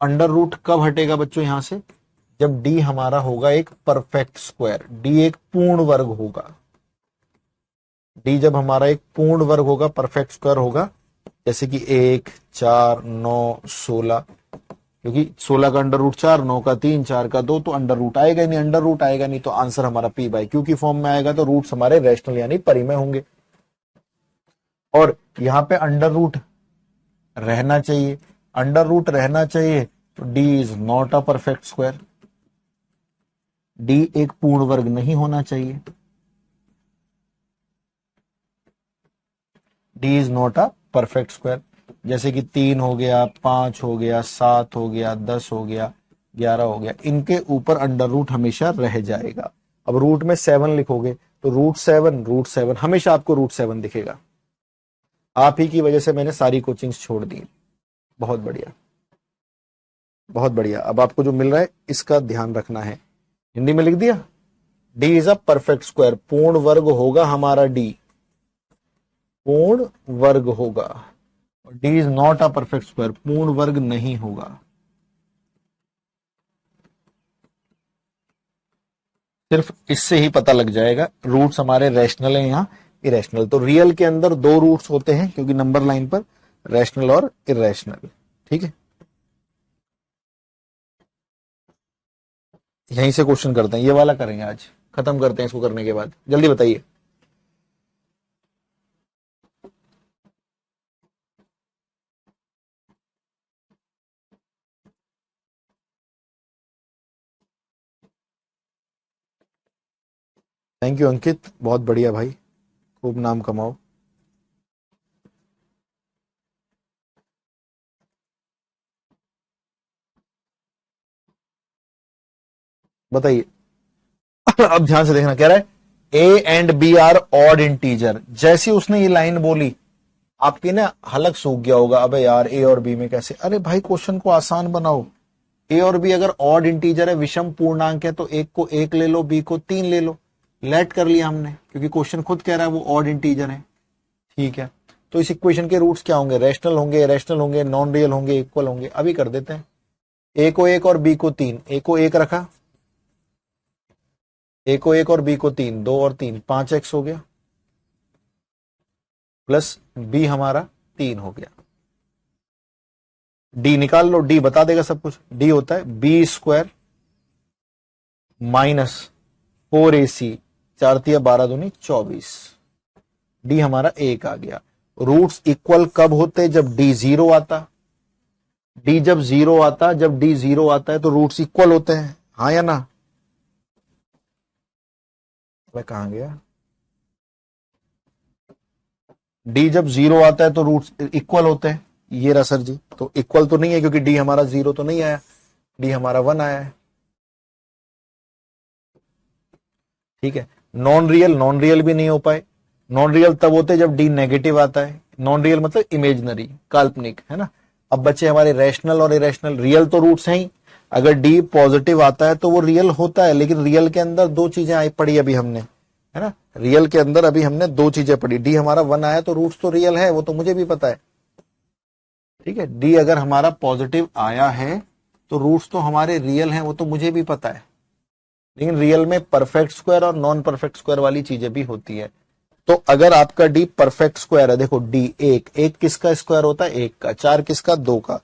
अंडर रूट कब हटेगा बच्चों, यहां से जब डी हमारा होगा एक परफेक्ट स्क्वायर, डी एक पूर्ण वर्ग होगा। डी जब हमारा एक पूर्ण वर्ग होगा, परफेक्ट स्क्वायर होगा, जैसे कि 1, 4, 9, 16, क्योंकि 16 का अंडर रूट 4, 9 का 3, 4 का 2, तो अंडर रूट आएगा नहीं, अंडर रूट आएगा नहीं तो आंसर हमारा p/q की फॉर्म में आएगा, तो रूट्स हमारे रैशनल यानी परिमेय होंगे। और यहां पे अंडर रूट रहना चाहिए, अंडर रूट रहना चाहिए, तो D is not a perfect square, D एक पूर्ण वर्ग नहीं होना चाहिए, D is not a perfect square. जैसे कि 3 हो गया, 5 हो गया, 7 हो गया, 10 हो गया, 11 हो गया, इनके ऊपर अंडर रूट हमेशा रह जाएगा। अब रूट में 7 लिखोगे तो √7 हमेशा आपको √7 दिखेगा। आप ही की वजह से मैंने सारी कोचिंग्स छोड़ दी। बहुत बढ़िया, बहुत बढ़िया। अब आपको जो मिल रहा है इसका ध्यान रखना है। हिंदी में लिख दिया, D is a perfect square, पूर्ण वर्ग होगा हमारा डी, पूर्ण वर्ग होगा। D is not a perfect square, पूर्ण वर्ग नहीं होगा। सिर्फ इससे ही पता लग जाएगा रूट्स हमारे रैशनल है यहाँ इरेशनल। तो रियल के अंदर दो रूट्स होते हैं क्योंकि नंबर लाइन पर रैशनल और इरेशनल। ठीक है, यहीं से क्वेश्चन करते हैं, ये वाला करेंगे आज, खत्म करते हैं इसको करने के बाद। जल्दी बताइए। थैंक यू अंकित, बहुत बढ़िया भाई, खूब नाम कमाओ। बताइए। अब ध्यान से देखना, कह रहा है a and b are odd integer. जैसे उसने ये लाइन बोली आपकी ना हलक सूख गया होगा, अबे यार ए और बी में कैसे, अरे भाई क्वेश्चन को आसान बनाओ। ए और बी अगर ऑड इंटीजर है, विषम पूर्णांक है, तो एक को 1 ले लो, बी को 3 ले लो। लेट कर लिया हमने क्योंकि क्वेश्चन खुद कह रहा है वो ऑड इंटीजर है। ठीक है, तो इस इक्वेशन के रूट्स क्या होंगे, रैशनल होंगे, इरेशनल होंगे, नॉन रियल होंगे, इक्वल होंगे। अभी कर देते हैं। ए को 1 और बी को 3, ए को 1 रखा, ए को 1 और बी को 3, 2 और 3 5x हो गया, प्लस बी हमारा 3 हो गया। डी निकाल लो, डी बता देगा सब कुछ। डी होता है b² - 4ac, 4 तिया 12 दूनी 24। डी हमारा 1 आ गया। रूट्स इक्वल कब होते, जब डी 0 आता। डी जब 0 आता, जब डी 0 आता है तो रूट्स इक्वल होते हैं, हाँ या ना। मैं कहां गया, डी जब 0 आता है तो रूट इक्वल होते हैं, ये रहा सर जी, तो इक्वल तो नहीं है क्योंकि डी हमारा 0 तो नहीं आया, डी हमारा 1 आया है, ठीक है। नॉन रियल भी नहीं हो पाए, नॉन रियल तब होते जब डी नेगेटिव आता है, नॉन रियल मतलब इमेजनरी, काल्पनिक, है ना। अब बच्चे हमारे रैशनल और इरेशनल, रियल तो रूट्स हैं ही, अगर डी पॉजिटिव आता है तो वो रियल होता है, लेकिन रियल के अंदर दो चीजें आई पड़ी अभी हमने, है ना, रियल के अंदर अभी हमने दो चीजें पढ़ी, डी हमारा 1 आया तो रूट्स तो रियल है, वो तो मुझे भी पता है, ठीक है। डी अगर हमारा पॉजिटिव आया है तो रूट्स तो हमारे रियल हैं, वो तो मुझे भी पता है, लेकिन रियल में परफेक्ट स्क्वायर और नॉन परफेक्ट स्क्वायर वाली चीजें भी होती है। तो अगर आपका डी परफेक्ट स्क्वायर है, देखो डी एक किसका स्क्वायर होता है, 1 का, 4 किसका, 2 का,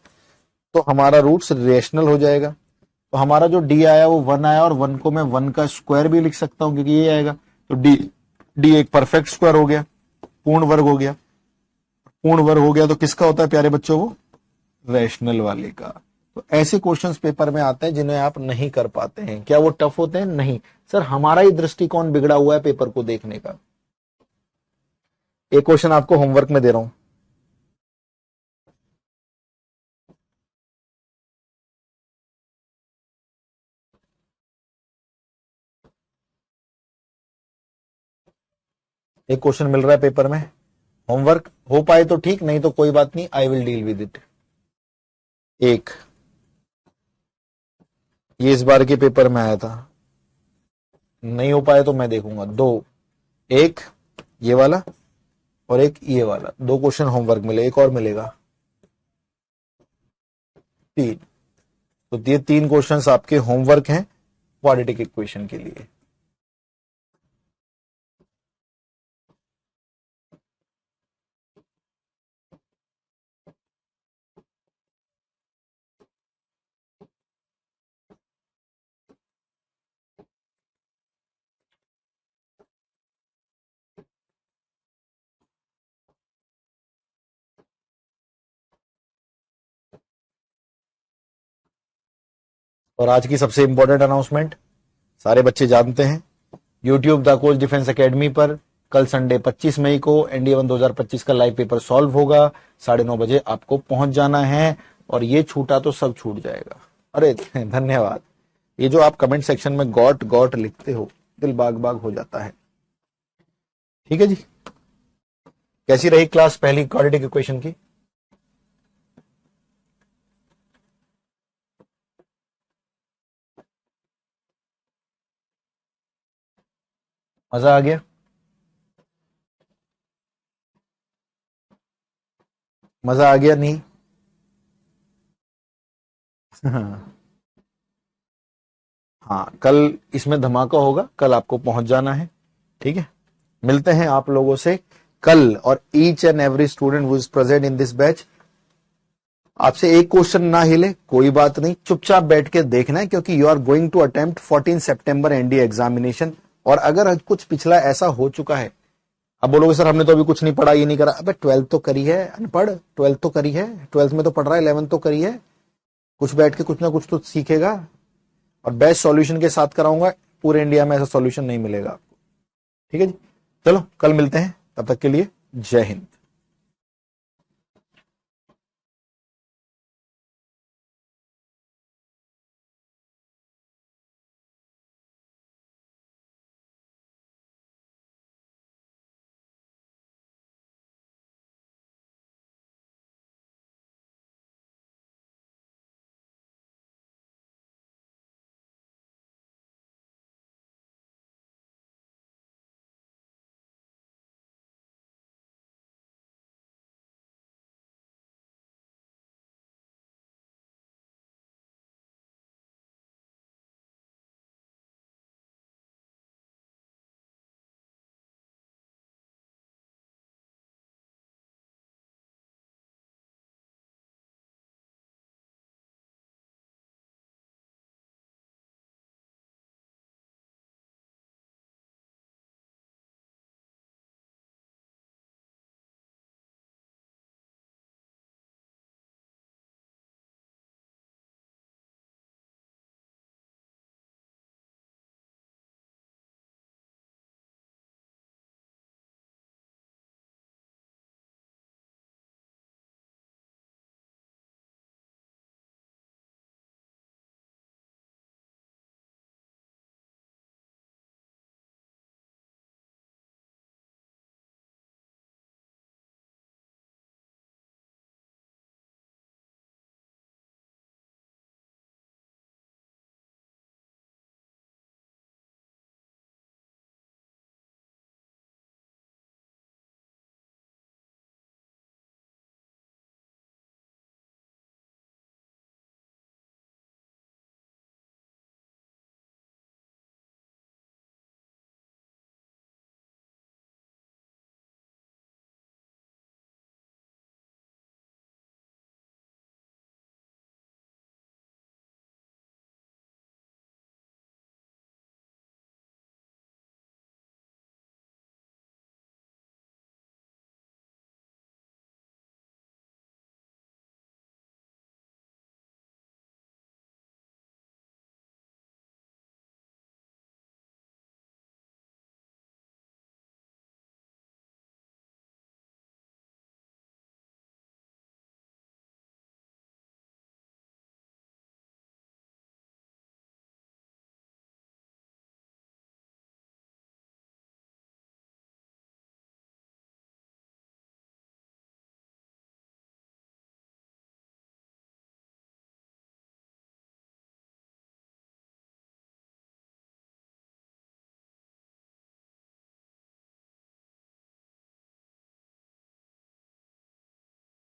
तो हमारा रूट्स रेशनल हो जाएगा। तो हमारा जो डी आया वो 1 आया, और 1 को मैं 1 का स्क्वायर भी लिख सकता हूं क्योंकि ये आएगा, तो डी एक परफेक्ट स्क्वायर हो गया, पूर्ण वर्ग हो गया, पूर्ण वर्ग हो गया तो किसका होता है प्यारे बच्चों, वो रैशनल वाले का। तो ऐसे क्वेश्चंस पेपर में आते हैं जिन्हें आप नहीं कर पाते हैं। क्या वो टफ होते हैं? नहीं सर, हमारा ही दृष्टिकोण बिगड़ा हुआ है पेपर को देखने का। एक क्वेश्चन आपको होमवर्क में दे रहा हूं, एक क्वेश्चन मिल रहा है पेपर में, होमवर्क हो पाए तो ठीक, नहीं तो कोई बात नहीं, I will deal with it. एक ये इस बार के पेपर में आया था, नहीं हो पाया तो मैं देखूंगा। 2, एक ये वाला और एक ये वाला, 2 क्वेश्चन होमवर्क मिले, एक और मिलेगा, 3। तो ये 3 क्वेश्चंस आपके होमवर्क हैं क्वाड्रेटिक इक्वेशन के लिए। और आज की सबसे इंपॉर्टेंट अनाउंसमेंट, सारे बच्चे जानते हैं, YouTube the coach defence academy पर कल संडे 25 मई को NDA 1 2025 का लाइव पेपर सॉल्व होगा, 9:30 बजे आपको पहुंच जाना है, और ये छूटा तो सब छूट जाएगा। अरे धन्यवाद, ये जो आप कमेंट सेक्शन में गॉट गॉट लिखते हो, दिल बाग बाग हो जाता है। ठीक है जी, कैसी रही क्लास पहली क्वाड्रेटिक इक्वेशन की? मजा आ गया? मजा आ गया नहीं? हाँ, कल इसमें धमाका होगा, कल आपको पहुंच जाना है, ठीक है। मिलते हैं आप लोगों से कल, और each and every student who is present in this batch, आपसे एक क्वेश्चन ना हिले कोई बात नहीं, चुपचाप बैठ के देखना है, क्योंकि you are going to attempt 14 September NDA examination. और अगर कुछ पिछला ऐसा हो चुका है, अब बोलोगे सर हमने तो अभी कुछ नहीं पढ़ा, ये नहीं करा, अबे 12th तो करी है अनपढ़, 12th तो करी है, 12th में तो पढ़ रहा है, 11th तो करी है, कुछ बैठ के कुछ ना कुछ तो सीखेगा। और बेस्ट सॉल्यूशन के साथ कराऊंगा, पूरे इंडिया में ऐसा सॉल्यूशन नहीं मिलेगा आपको, ठीक है जी। चलो कल मिलते हैं, तब तक के लिए जय हिंद।